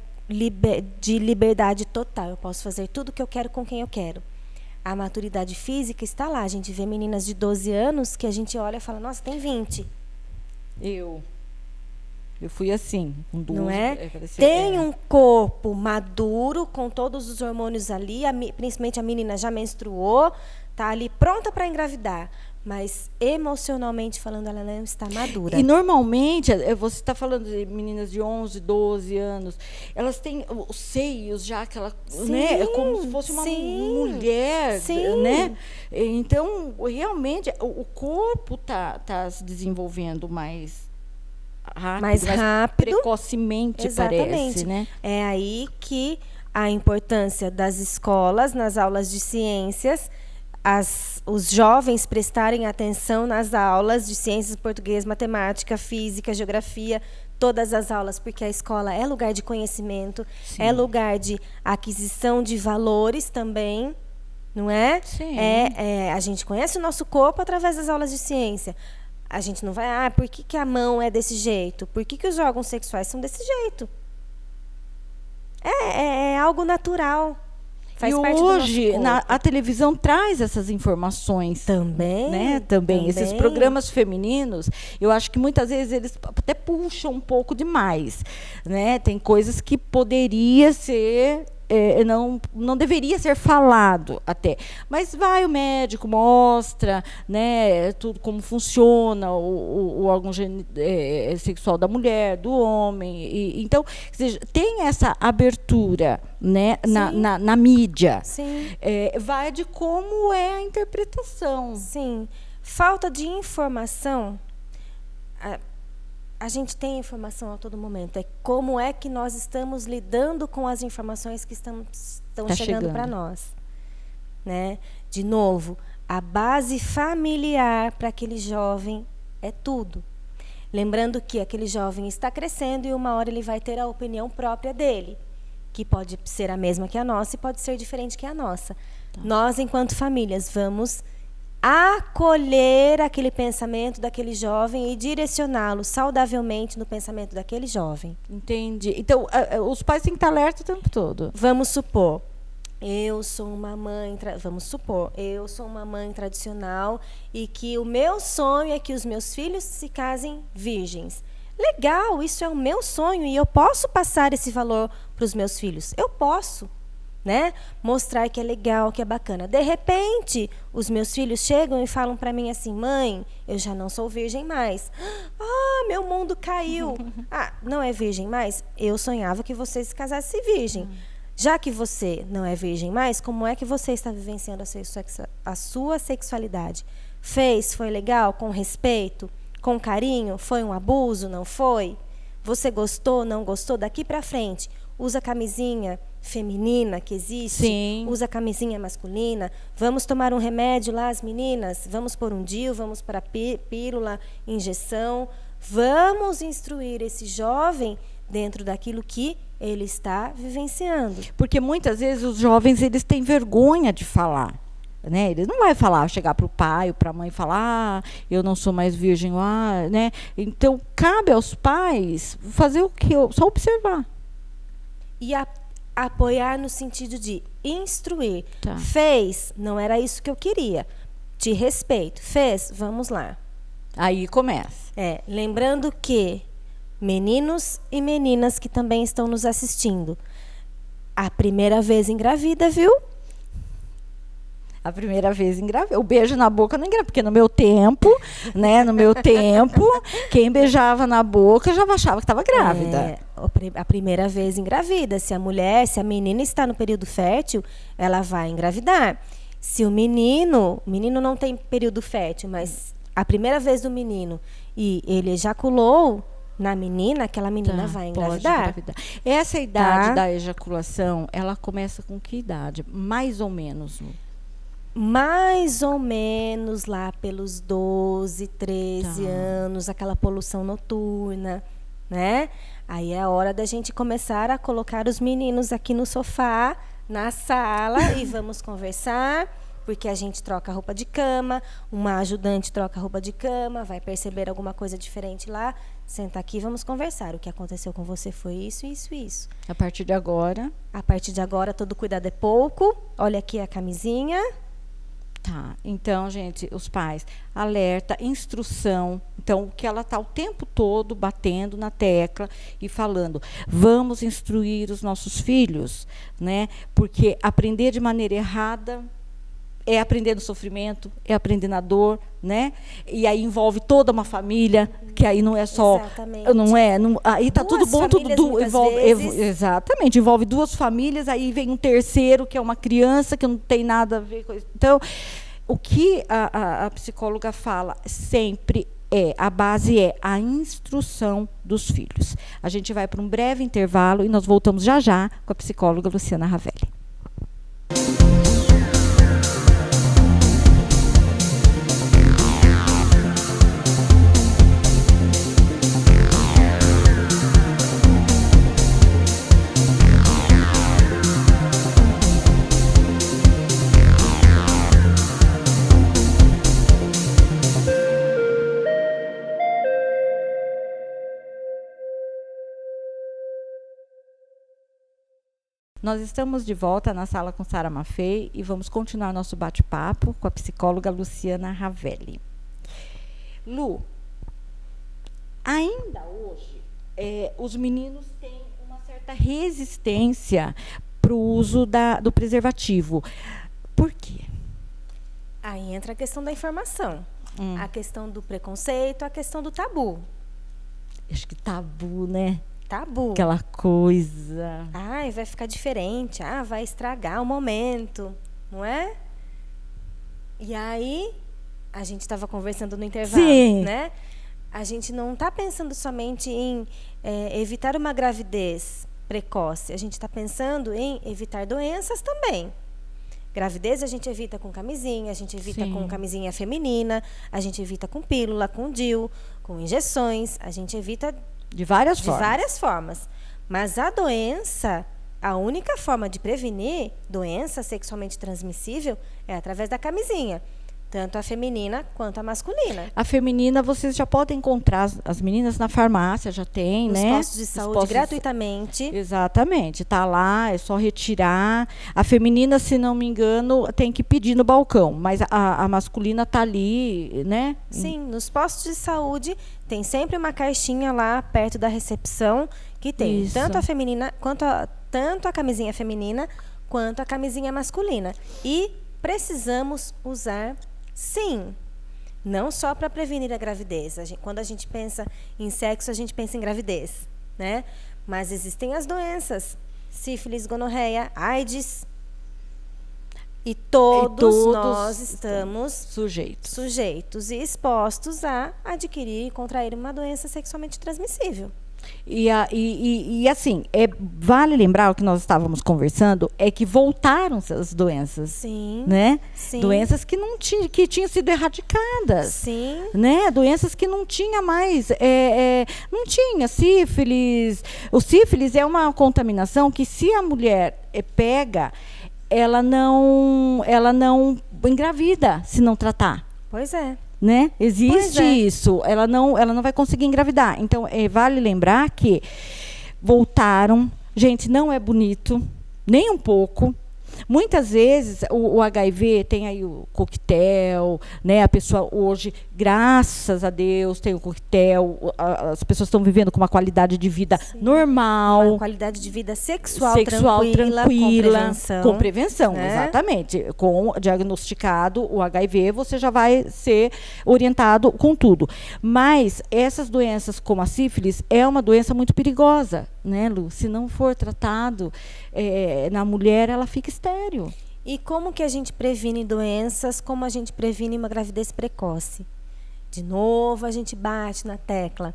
de liberdade total. Eu posso fazer tudo o que eu quero com quem eu quero. A maturidade física está lá. A gente vê meninas de 12 anos que a gente olha e fala, nossa, tem 20. Eu fui assim, com 12. Não é? Tem um corpo maduro, com todos os hormônios ali, principalmente a menina já menstruou, está ali pronta para engravidar. Mas, emocionalmente falando, ela não está madura. E, normalmente, você está falando de meninas de 11, 12 anos, elas têm os seios já, né? É como se fosse uma mulher, né? Então, realmente, o corpo tá se desenvolvendo mais rápido, precocemente, parece, né? É aí que a importância das escolas, nas aulas de ciências, os jovens prestarem atenção nas aulas de ciências, português, matemática, física, geografia, todas as aulas, porque a escola é lugar de conhecimento, sim, é lugar de aquisição de valores também, não é? Sim. A gente conhece o nosso corpo através das aulas de ciência. A gente não vai, por que a mão é desse jeito? Por que os órgãos sexuais são desse jeito? É algo natural. Faz parte hoje, do nosso corpo. a televisão traz essas informações. Também. Né? Também. Esses programas femininos, eu acho que muitas vezes eles até puxam um pouco demais. Né? Tem coisas que poderia ser... não deveria ser falado até. Mas o médico mostra, né, tudo como funciona o órgão sexual da mulher, do homem. Então, ou seja, tem essa abertura, né, na mídia. Sim. Vai de como é a interpretação. Sim. Falta de informação. A gente tem informação a todo momento. Como é que nós estamos lidando com as informações que estão chegando para nós. Né? De novo, a base familiar para aquele jovem é tudo. Lembrando que aquele jovem está crescendo e uma hora ele vai ter a opinião própria dele, que pode ser a mesma que a nossa e pode ser diferente que a nossa. Tá. Nós, enquanto famílias, vamos acolher aquele pensamento daquele jovem e direcioná-lo saudavelmente no pensamento daquele jovem. Entendi. Então, os pais têm que estar alerta o tempo todo. Vamos supor, eu sou uma mãe tradicional e que o meu sonho é que os meus filhos se casem virgens. Legal, isso é o meu sonho e eu posso passar esse valor para os meus filhos. Eu posso. Né? Mostrar que é legal, que é bacana. De repente, os meus filhos chegam e falam para mim assim, mãe, eu já não sou virgem mais. Meu mundo caiu. Não é virgem mais? Eu sonhava que você se casasse virgem. Já que você não é virgem mais, como é que você está vivenciando a sua sexualidade? Foi legal, com respeito, com carinho? Foi um abuso, não foi? Você gostou, não gostou? Daqui para frente, usa camisinha feminina que existe, sim, usa camisinha masculina, vamos tomar um remédio lá, as meninas, vamos pôr um DIU, vamos para pílula, injeção, vamos instruir esse jovem dentro daquilo que ele está vivenciando. Porque muitas vezes os jovens eles têm vergonha de falar. Né? Ele não vai falar, chegar para o pai ou para a mãe e falar, eu não sou mais virgem, né? Então, cabe aos pais fazer o quê? Só observar. E apoiar no sentido de instruir. Tá. Fez, não era isso que eu queria. Te respeito. Fez, vamos lá. Aí começa. Lembrando que meninos e meninas que também estão nos assistindo, a primeira vez engravida, viu? A primeira vez engravida. O beijo na boca não engravida, porque no meu tempo, né? No meu tempo, quem beijava na boca já achava que estava grávida. A primeira vez engravida. Se a menina está no período fértil, ela vai engravidar. Se o menino não tem período fértil, mas a primeira vez do menino e ele ejaculou na menina, aquela menina vai engravidar. Essa idade da ejaculação, ela começa com que idade? Mais ou menos? Mais ou menos lá pelos 12, 13 anos, aquela poluição noturna, né? Aí é a hora da gente começar a colocar os meninos aqui no sofá, na sala, e vamos conversar, porque a gente troca a roupa de cama, uma ajudante troca a roupa de cama, vai perceber alguma coisa diferente lá, senta aqui, vamos conversar. O que aconteceu com você foi isso, isso, isso. A partir de agora? A partir de agora, todo cuidado é pouco. Olha aqui a camisinha. Tá, então, gente, os pais, alerta, instrução. Então, o que ela está o tempo todo batendo na tecla e falando, vamos instruir os nossos filhos, né? Porque aprender de maneira errada é aprender no sofrimento, é aprender na dor, né? E aí envolve toda uma família, que aí não é só... Exatamente. Não é? Aí está tudo bom, tudo envolve... Exatamente, envolve duas famílias, aí vem um terceiro, que é uma criança, que não tem nada a ver com isso. Então, o que a psicóloga fala sempre a base é a instrução dos filhos. A gente vai para um breve intervalo e nós voltamos já já com a psicóloga Luciana Ravelli. Nós estamos de volta na sala com Sara Maffei e vamos continuar nosso bate-papo com a psicóloga Luciana Ravelli. Lu, ainda hoje, os meninos têm uma certa resistência para o uso do preservativo. Por quê? Aí entra a questão da informação, a questão do preconceito, a questão do tabu. Acho que tabu, né? Tabu. Aquela coisa. Ai, vai ficar diferente. Vai estragar o momento. Não é? E aí, a gente estava conversando no intervalo, sim, né? A gente não está pensando somente em evitar uma gravidez precoce. A gente está pensando em evitar doenças também. Gravidez a gente evita com camisinha, a gente evita sim, com camisinha feminina, a gente evita com pílula, com DIU, com injeções, a gente evita de várias formas. Mas a doença, a única forma de prevenir doença sexualmente transmissível é através da camisinha. Tanto a feminina quanto a masculina. A feminina vocês já podem encontrar, as meninas na farmácia já tem, nos né? Postos de saúde gratuitamente. Exatamente, tá lá, é só retirar. A feminina, se não me engano, tem que pedir no balcão, mas a masculina tá ali, né? Sim, nos postos de saúde tem sempre uma caixinha lá perto da recepção que tem isso, tanto a feminina, tanto a camisinha feminina quanto a camisinha masculina. E precisamos usar, sim, não só para prevenir a gravidez. Quando a gente pensa em sexo, a gente pensa em gravidez, né? Mas existem as doenças, sífilis, gonorreia, AIDS, e todos nós estamos sujeitos e expostos a adquirir e contrair uma doença sexualmente transmissível. E assim, vale lembrar o que nós estávamos conversando, é que voltaram as doenças. Sim. Né? Sim. Doenças que que tinham sido erradicadas. Sim. Né? Doenças que não tinha mais. Não tinha sífilis. O sífilis é uma contaminação que, se a mulher pega, ela não engravida se não tratar. Pois é. Né? Existe isso. Ela não vai conseguir engravidar. Então, vale lembrar que voltaram. Gente, não é bonito, nem um pouco. Muitas vezes o HIV tem aí o coquetel, né? A pessoa hoje, graças a Deus, tem o coquetel, as pessoas estão vivendo com uma qualidade de vida normal. Uma qualidade de vida sexual tranquila, com prevenção, né? Exatamente. Com diagnosticado o HIV, você já vai ser orientado com tudo. Mas essas doenças, como a sífilis, é uma doença muito perigosa, né, Lu? Se não for tratado na mulher, ela fica estéril. E como que a gente previne doenças, como a gente previne uma gravidez precoce? De novo, a gente bate na tecla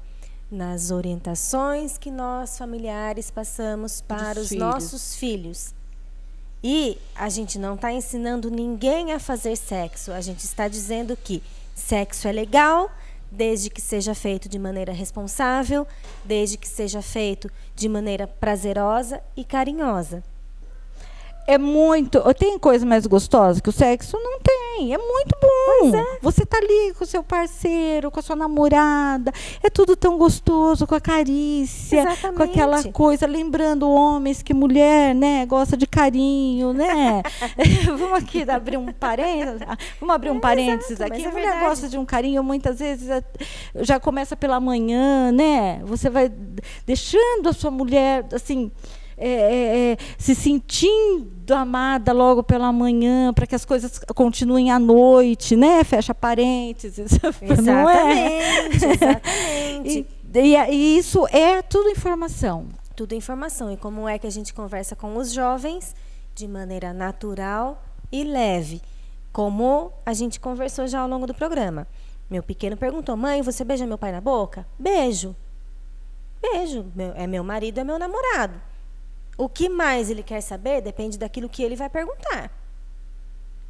nas orientações que nós, familiares, passamos para os nossos filhos. E a gente não está ensinando ninguém a fazer sexo. A gente está dizendo que sexo é legal, desde que seja feito de maneira responsável, desde que seja feito de maneira prazerosa e carinhosa. Tem coisa mais gostosa que o sexo? Não tem. É muito bom. Você tá ali com o seu parceiro, com a sua namorada. É tudo tão gostoso, com a carícia. Exatamente. Com aquela coisa, lembrando homens que mulher, né, gosta de carinho, né? Vamos aqui abrir um parênteses. Vamos abrir um parênteses aqui. A mulher gosta de um carinho, muitas vezes já começa pela manhã, né? Você vai deixando a sua mulher, assim, se sentindo amada logo pela manhã, para que as coisas continuem à noite, né? Fecha parênteses. Exatamente, não é? Exatamente. E isso é tudo informação. Tudo informação. E como é que a gente conversa com os jovens de maneira natural e leve, como a gente conversou já ao longo do programa. Meu pequeno perguntou: mãe, você beija meu pai na boca? Beijo. Beijo. É meu marido, é meu namorado. O que mais ele quer saber depende daquilo que ele vai perguntar.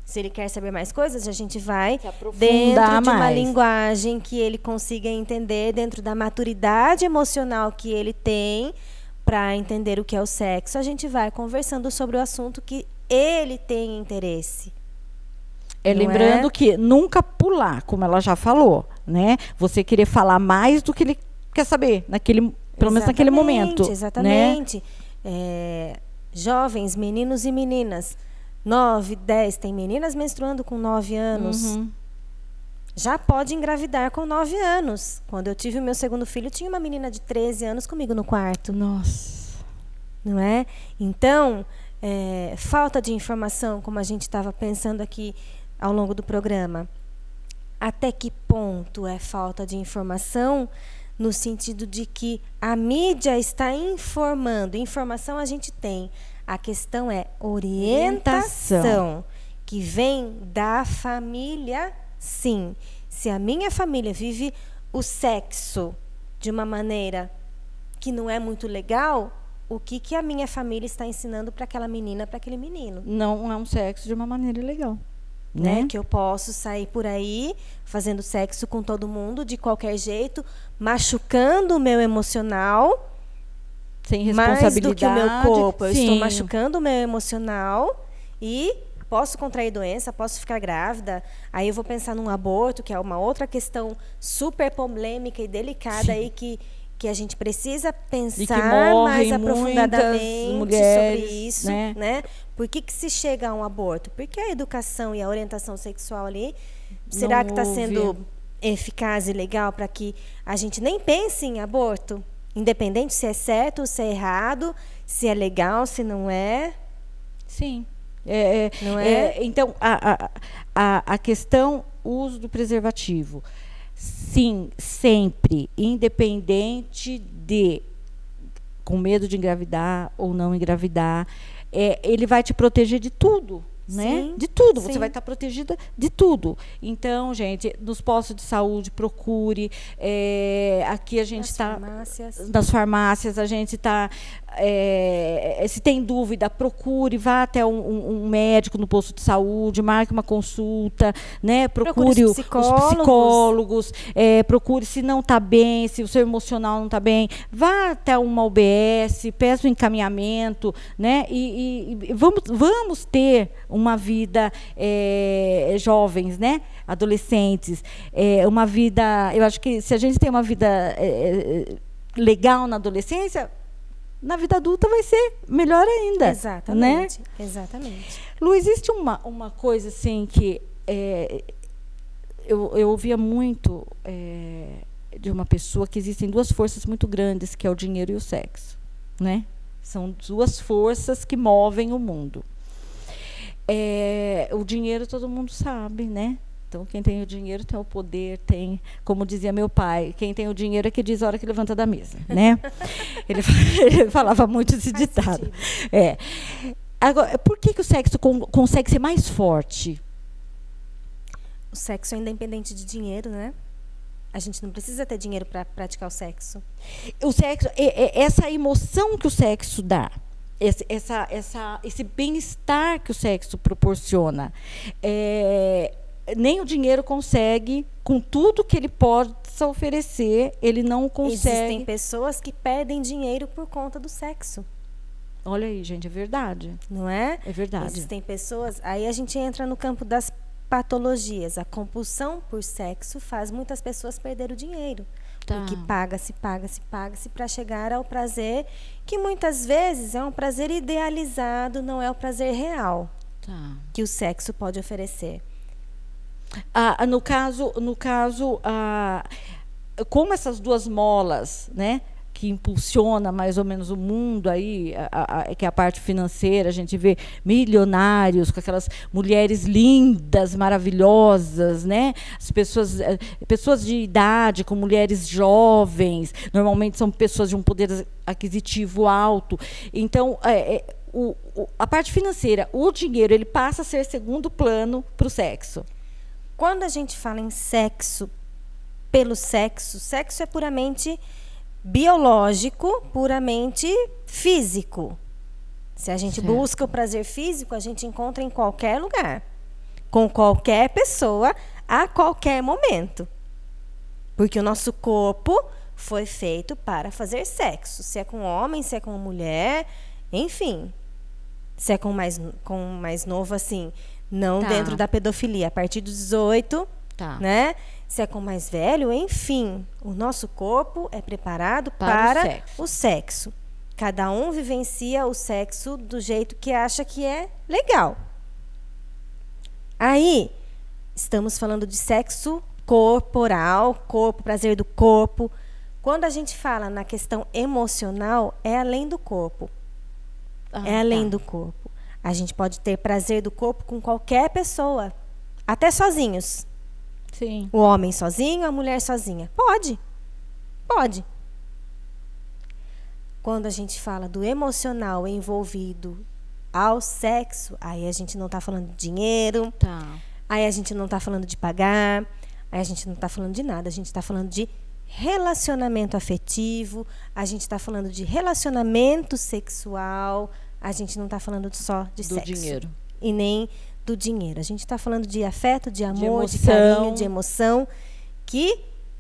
Se ele quer saber mais coisas, a gente vai dentro de uma linguagem que ele consiga entender, dentro da maturidade emocional que ele tem para entender o que é o sexo. A gente vai conversando sobre o assunto que ele tem interesse. Lembrando que nunca pular, como ela já falou, né? Você querer falar mais do que ele quer saber, pelo menos naquele momento. Exatamente. Né? Jovens, meninos e meninas, 9, 10, tem meninas menstruando com 9 anos. Uhum. Já pode engravidar com 9 anos. Quando eu tive o meu segundo filho, tinha uma menina de 13 anos comigo no quarto. Nossa. Não é? Então, falta de informação, como a gente estava pensando aqui ao longo do programa. Até que ponto é falta de informação? No sentido de que a mídia está informando. Informação a gente tem. A questão é orientação, que vem da família, sim. Se a minha família vive o sexo de uma maneira que não é muito legal, o que a minha família está ensinando para aquela menina, para aquele menino? Não é um sexo de uma maneira legal. Né? Que eu posso sair por aí fazendo sexo com todo mundo de qualquer jeito, machucando o meu emocional, sem responsabilidade, mais do que o meu corpo. Eu sim. estou machucando o meu emocional e posso contrair doença, posso ficar grávida. Aí eu vou pensar num aborto, que é uma outra questão super polêmica e delicada aí que a gente precisa pensar mais aprofundadamente mulheres, sobre isso, né? Por que se chega a um aborto? Porque a educação e a orientação sexual ali, será que está sendo eficaz e legal para que a gente nem pense em aborto? Independente se é certo ou se é errado, se é legal, se não é? Sim. Não é? Então, a questão, uso do preservativo. Sim, sempre, independente de com medo de engravidar ou não engravidar, ele vai te proteger de tudo. né? Sim, De tudo, sim. você vai estar protegida de tudo. Então, gente, nos postos de saúde, procure. Aqui a gente está... Das farmácias, a gente está... se tem dúvida, procure, vá até um médico no posto de saúde, marque uma consulta, né? Procure os psicólogos, procure se não está bem, se o seu emocional não está bem, vá até uma UBS, peça um encaminhamento, né? E vamos ter uma vida jovens, né? Adolescentes, uma vida... Eu acho que se a gente tem uma vida legal na adolescência, na vida adulta vai ser melhor ainda. Exatamente, né? Exatamente. Lu, existe uma coisa assim que eu ouvia muito de uma pessoa que existem duas forças muito grandes, que é o dinheiro e o sexo, né? São duas forças que movem o mundo. O dinheiro todo mundo sabe, né? Então, quem tem o dinheiro tem o poder, tem, como dizia meu pai, quem tem o dinheiro é que diz a hora que levanta da mesa, né? ele falava muito esse ditado. Agora, por que o sexo consegue ser mais forte? O sexo é independente de dinheiro, né? A gente não precisa ter dinheiro para praticar o sexo. O sexo, essa emoção que o sexo dá, esse bem-estar que o sexo proporciona, nem o dinheiro consegue, com tudo que ele possa oferecer, ele não consegue. Existem pessoas que perdem dinheiro por conta do sexo. Olha aí, gente, é verdade. Não é? É verdade. Existem pessoas... Aí a gente entra no campo das patologias. A compulsão por sexo faz muitas pessoas perder o dinheiro. Tá. Porque paga-se para chegar ao prazer, que muitas vezes é um prazer idealizado, não é o prazer real que o sexo pode oferecer. No caso, como essas duas molas, né, que impulsiona mais ou menos o mundo aí, que é a parte financeira, a gente vê milionários com aquelas mulheres lindas, maravilhosas, né? As pessoas de idade com mulheres jovens, normalmente são pessoas de um poder aquisitivo alto. Então, a parte financeira, o dinheiro, ele passa a ser segundo plano para o sexo. Quando a gente fala em sexo, pelo sexo, sexo é puramente biológico, puramente físico. Se a gente busca o prazer físico, a gente encontra em qualquer lugar, com qualquer pessoa, a qualquer momento. Porque o nosso corpo foi feito para fazer sexo. Se é com homem, se é com mulher, enfim. Se é com mais novo, assim... Não dentro da pedofilia, a partir dos 18, né? Se é com mais velho, enfim, o nosso corpo é preparado para o sexo. Cada um vivencia o sexo do jeito que acha que é legal. Aí, estamos falando de sexo corporal, prazer do corpo. Quando a gente fala na questão emocional, é além do corpo. É além do corpo. A gente pode ter prazer do corpo com qualquer pessoa, até sozinhos. Sim. O homem sozinho, a mulher sozinha. Pode. Quando a gente fala do emocional envolvido ao sexo, aí a gente não está falando de dinheiro, aí a gente não está falando de pagar, aí a gente não está falando de nada, a gente está falando de relacionamento afetivo, a gente está falando de relacionamento sexual. A gente não está falando só de sexo. Dinheiro. E nem do dinheiro. A gente está falando de afeto, de amor, de carinho, de emoção, que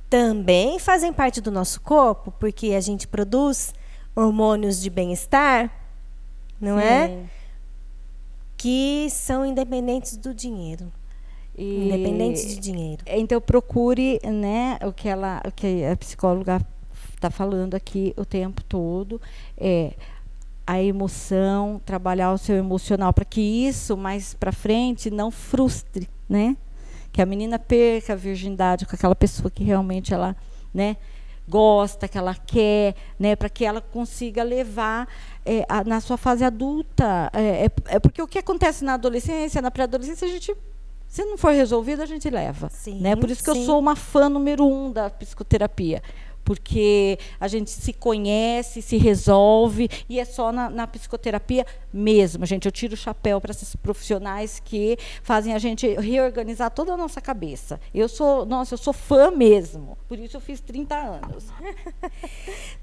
também fazem parte do nosso corpo, porque a gente produz hormônios de bem-estar, não é? Que são independentes do dinheiro. Independentes de dinheiro. Então, procure, né, o que a psicóloga está falando aqui o tempo todo, a emoção, trabalhar o seu emocional, para que isso, mais para frente, não frustre, né? Que a menina perca a virgindade com aquela pessoa que realmente ela, né, gosta, que ela quer, né, para que ela consiga levar na sua fase adulta. Porque o que acontece na adolescência, na pré-adolescência, se não for resolvido, a gente leva. Sim, né? Por isso que eu sou uma fã número 1 da psicoterapia. porque a gente se conhece, se resolve, e é só na psicoterapia mesmo, gente. Eu tiro o chapéu para esses profissionais que fazem a gente reorganizar toda a nossa cabeça. Eu sou fã mesmo, por isso eu fiz 30 anos.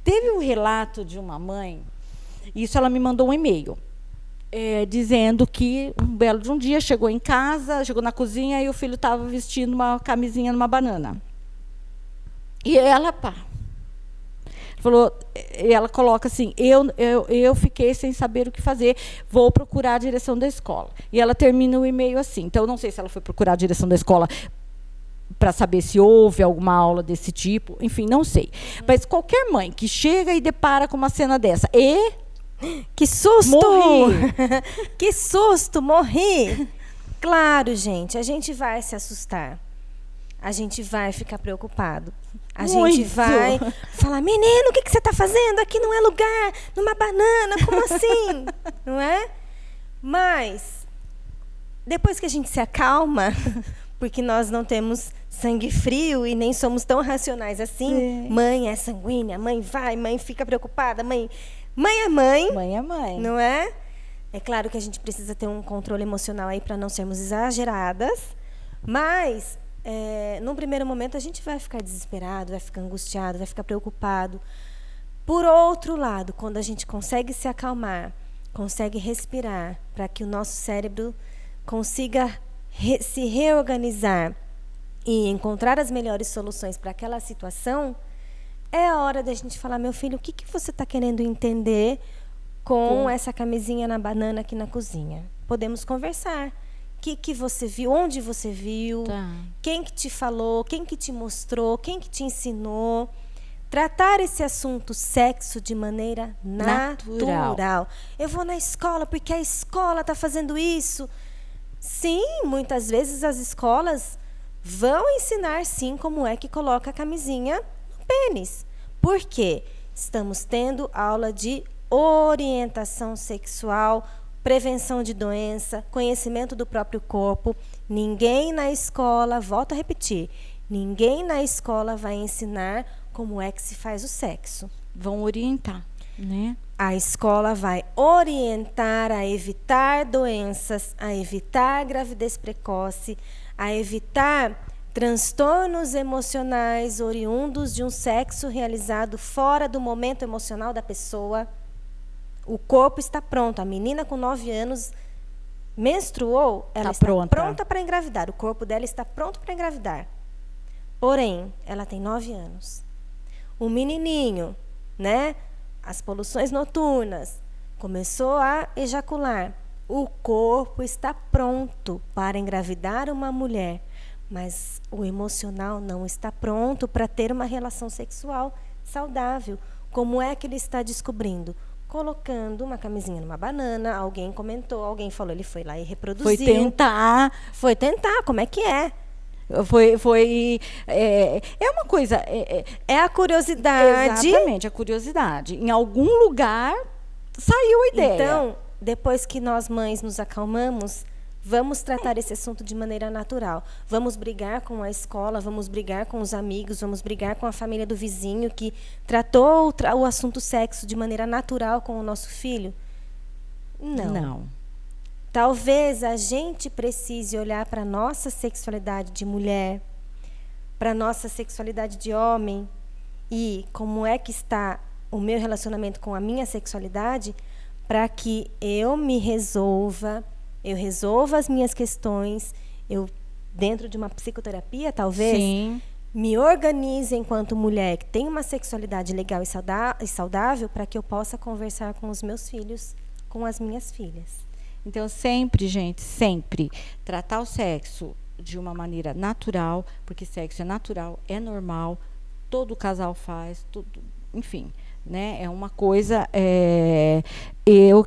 Teve um relato de uma mãe, isso ela me mandou um e-mail, dizendo que um belo de um dia chegou em casa, chegou na cozinha e o filho estava vestindo uma camisinha numa banana. E ela, falou, ela coloca assim, eu fiquei sem saber o que fazer, vou procurar a direção da escola. E ela termina o e-mail assim. Então, eu não sei se ela foi procurar a direção da escola para saber se houve alguma aula desse tipo, enfim, não sei. Mas qualquer mãe que chega e depara com uma cena dessa, que susto! Morri! Que susto, morri! Claro, gente, a gente vai se assustar. A gente vai ficar preocupado. A gente vai falar, menino, o que você está fazendo? Aqui não é lugar, numa banana, como assim? Não é? Mas, depois que a gente se acalma, porque nós não temos sangue frio e nem somos tão racionais assim, mãe é sanguínea, mãe vai, mãe fica preocupada, mãe é mãe. Mãe é mãe. Não é? É claro que a gente precisa ter um controle emocional aí para não sermos exageradas, mas, num primeiro momento, a gente vai ficar desesperado, vai ficar angustiado, vai ficar preocupado. Por outro lado, quando a gente consegue se acalmar, consegue respirar, para que o nosso cérebro consiga se reorganizar e encontrar as melhores soluções para aquela situação, é a hora da gente falar, meu filho, o que você está querendo entender com essa camisinha na banana aqui na cozinha? Podemos conversar. O que você viu? Onde você viu? Tá. Quem que te falou? Quem que te mostrou? Quem que te ensinou? Tratar esse assunto sexo de maneira natural. Eu vou na escola porque a escola está fazendo isso. Sim, muitas vezes as escolas vão ensinar, sim, como é que coloca a camisinha no pênis. Por quê? Estamos tendo aula de orientação sexual, prevenção de doença, conhecimento do próprio corpo. Ninguém na escola, volto a repetir, ninguém na escola vai ensinar como é que se faz o sexo. Vão orientar, né? A escola vai orientar a evitar doenças, a evitar gravidez precoce, a evitar transtornos emocionais oriundos de um sexo realizado fora do momento emocional da pessoa. O corpo está pronto. A menina com 9 anos menstruou, ela está pronta para engravidar. O corpo dela está pronto para engravidar. Porém, ela tem 9 anos. O menininho, né? As poluições noturnas, começou a ejacular. O corpo está pronto para engravidar uma mulher, mas o emocional não está pronto para ter uma relação sexual saudável. Como é que ele está descobrindo? Colocando uma camisinha numa banana, alguém comentou, alguém falou, ele foi lá e reproduziu. Foi tentar, como é que é? É uma coisa... É a curiosidade. Exatamente, a curiosidade. Em algum lugar saiu a ideia. Então, depois que nós mães nos acalmamos, vamos tratar esse assunto de maneira natural. Vamos brigar com a escola, vamos brigar com os amigos, vamos brigar com a família do vizinho que tratou o assunto sexo de maneira natural com o nosso filho? Não. Talvez a gente precise olhar para a nossa sexualidade de mulher, para a nossa sexualidade de homem e como é que está o meu relacionamento com a minha sexualidade para que eu me resolva, eu resolva as minhas questões, eu, dentro de uma psicoterapia, talvez, sim, me organize enquanto mulher que tem uma sexualidade legal e saudável para que eu possa conversar com os meus filhos, com as minhas filhas. Então, sempre, gente, sempre tratar o sexo de uma maneira natural, porque sexo é natural, é normal, todo casal faz, tudo, enfim, né? É uma coisa, eu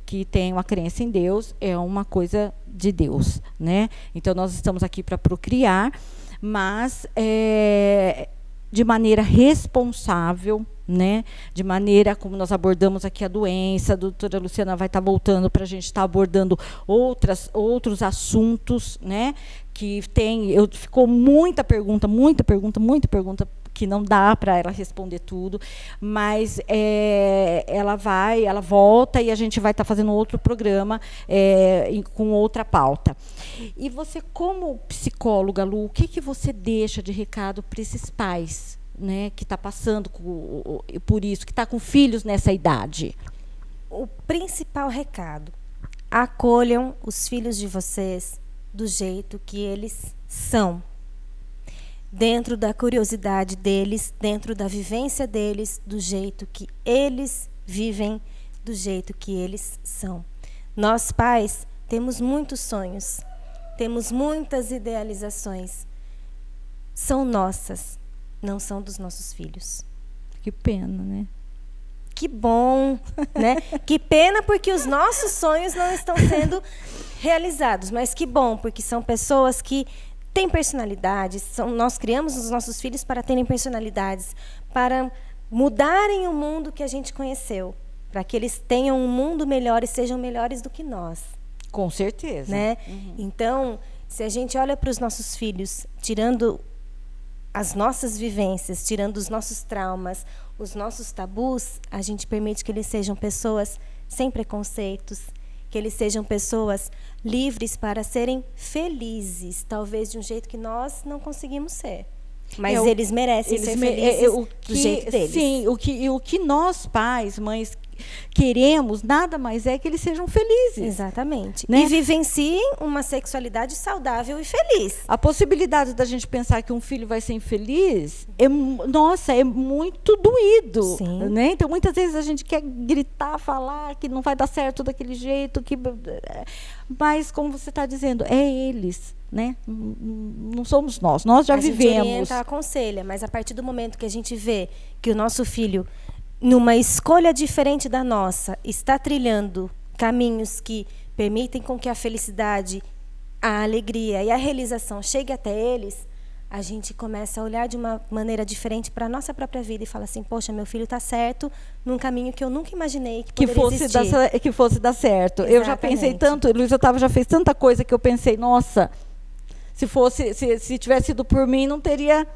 que tenho a crença em Deus, é uma coisa de Deus, né? Então, nós estamos aqui para procriar, mas de maneira responsável, né? De maneira como nós abordamos aqui a doença. A doutora Luciana vai estar voltando para a gente estar abordando outros assuntos, né? Que ficou muita pergunta que não dá para ela responder tudo, mas ela volta e a gente vai estar fazendo outro programa com outra pauta. E você, como psicóloga, Lu, o que você deixa de recado para esses pais, né, que está passando por isso, que está com filhos nessa idade? O principal recado: acolham os filhos de vocês do jeito que eles são. Dentro da curiosidade deles, dentro da vivência deles, do jeito que eles vivem, do jeito que eles são. Nós, pais, temos muitos sonhos, temos muitas idealizações. São nossas, não são dos nossos filhos. Que pena, né? Que bom, né? Que pena porque os nossos sonhos não estão sendo realizados, mas que bom, porque são pessoas que têm personalidades, nós criamos os nossos filhos para terem personalidades, para mudarem o mundo que a gente conheceu, para que eles tenham um mundo melhor e sejam melhores do que nós. Com certeza. Né? Uhum. Então, se a gente olha para os nossos filhos, tirando as nossas vivências, tirando os nossos traumas, os nossos tabus, a gente permite que eles sejam pessoas sem preconceitos, que eles sejam pessoas livres para serem felizes, talvez de um jeito que nós não conseguimos ser. Mas eles merecem ser felizes do jeito deles. Sim, o que nós, pais, mães, queremos, nada mais é que eles sejam felizes. Exatamente. Né? E vivenciem uma sexualidade saudável e feliz. A possibilidade da gente pensar que um filho vai ser infeliz, é muito doído. Sim. Né? Então, muitas vezes a gente quer gritar, falar que não vai dar certo daquele jeito, mas, como você está dizendo, é eles. Né? Não somos nós já vivemos. A gente orienta, aconselha, mas a partir do momento que a gente vê que o nosso filho, numa escolha diferente da nossa, está trilhando caminhos que permitem com que a felicidade, a alegria e a realização chegue até eles, a gente começa a olhar de uma maneira diferente para a nossa própria vida e fala assim, poxa, meu filho está certo num caminho que eu nunca imaginei que poderia existir. Que fosse dar certo. Exatamente. Eu já pensei tanto, Luiz Otávio já fez tanta coisa que eu pensei, nossa, se tivesse sido por mim, não teria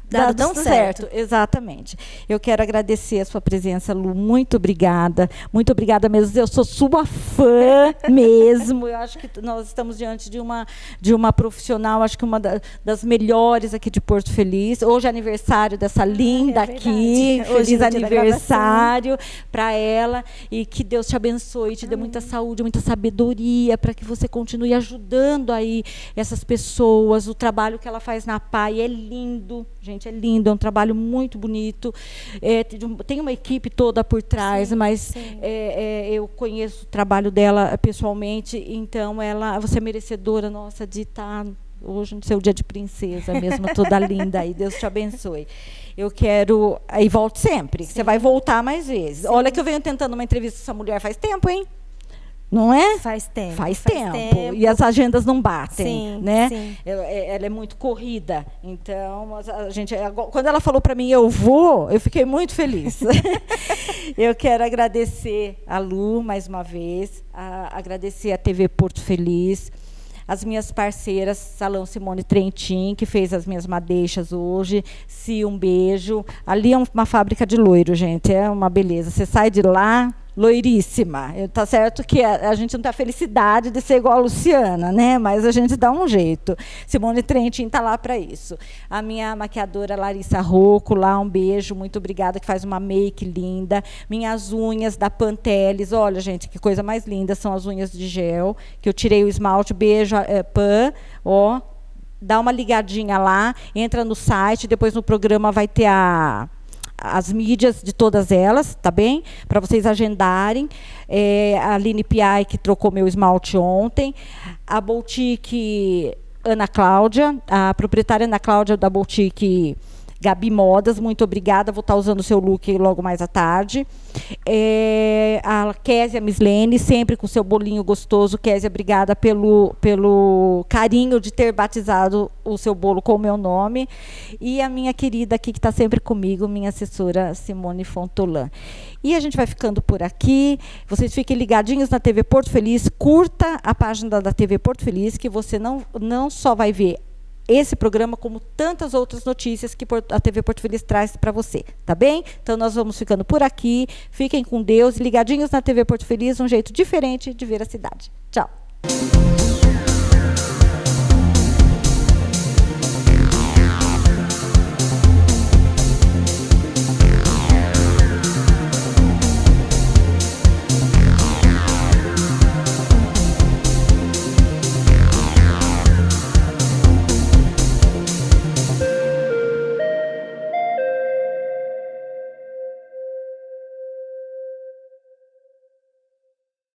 dado tão certo. Exatamente. Eu quero agradecer a sua presença, Lu. Muito obrigada. Muito obrigada mesmo. Eu sou sua fã mesmo. Eu acho que nós estamos diante de uma profissional, acho que uma das melhores aqui de Porto Feliz. Hoje é aniversário dessa linda aqui. Feliz aniversário para ela. E que Deus te abençoe, te dê muita saúde, muita sabedoria, para que você continue ajudando aí essas pessoas. O trabalho que ela faz na PAI é lindo, gente. É lindo, é um trabalho muito bonito. Tem uma equipe toda por trás, sim, mas sim. Eu conheço o trabalho dela pessoalmente, então você é merecedora, nossa, de estar hoje no seu dia de princesa mesmo, toda linda aí. Deus te abençoe. Eu quero... E volte sempre, sim. Você vai voltar mais vezes. Sim. Olha que eu venho tentando uma entrevista com essa mulher faz tempo, hein? Não é? Faz tempo. Faz tempo. E as agendas não batem, sim, né? Sim. Ela é muito corrida. Então, a gente, quando ela falou para mim, eu fiquei muito feliz. Eu quero agradecer a Lu, mais uma vez, agradecer a TV Porto Feliz, as minhas parceiras, Salão Simone Trentin, que fez as minhas madeixas hoje. Si, um beijo. Ali é uma fábrica de loiro, gente, é uma beleza. Você sai de lá... loiríssima. Tá certo que a gente não tem a felicidade de ser igual a Luciana, né? Mas a gente dá um jeito. Simone Trentin está lá para isso. A minha maquiadora Larissa Rocco, lá, um beijo, muito obrigada, que faz uma make linda. Minhas unhas da Panteles, olha, gente, que coisa mais linda, são as unhas de gel, que eu tirei o esmalte, beijo, Pan, ó. Dá uma ligadinha lá, entra no site, depois no programa vai ter as mídias de todas elas, tá bem? Para vocês agendarem. A Aline Piai, que trocou meu esmalte ontem. A Boutique Ana Cláudia, a proprietária Ana Cláudia da Boutique Gabi Modas, muito obrigada, vou estar usando o seu look logo mais à tarde. A Késia Mislene, sempre com seu bolinho gostoso. Késia, obrigada pelo carinho de ter batizado o seu bolo com o meu nome. E a minha querida aqui, que está sempre comigo, minha assessora Simone Fontolan. E a gente vai ficando por aqui. Vocês fiquem ligadinhos na TV Porto Feliz, curta a página da TV Porto Feliz, que você não só vai ver esse programa como tantas outras notícias que a TV Porto Feliz traz para você, tá bem? Então nós vamos ficando por aqui, fiquem com Deus, ligadinhos na TV Porto Feliz, um jeito diferente de ver a cidade. Tchau!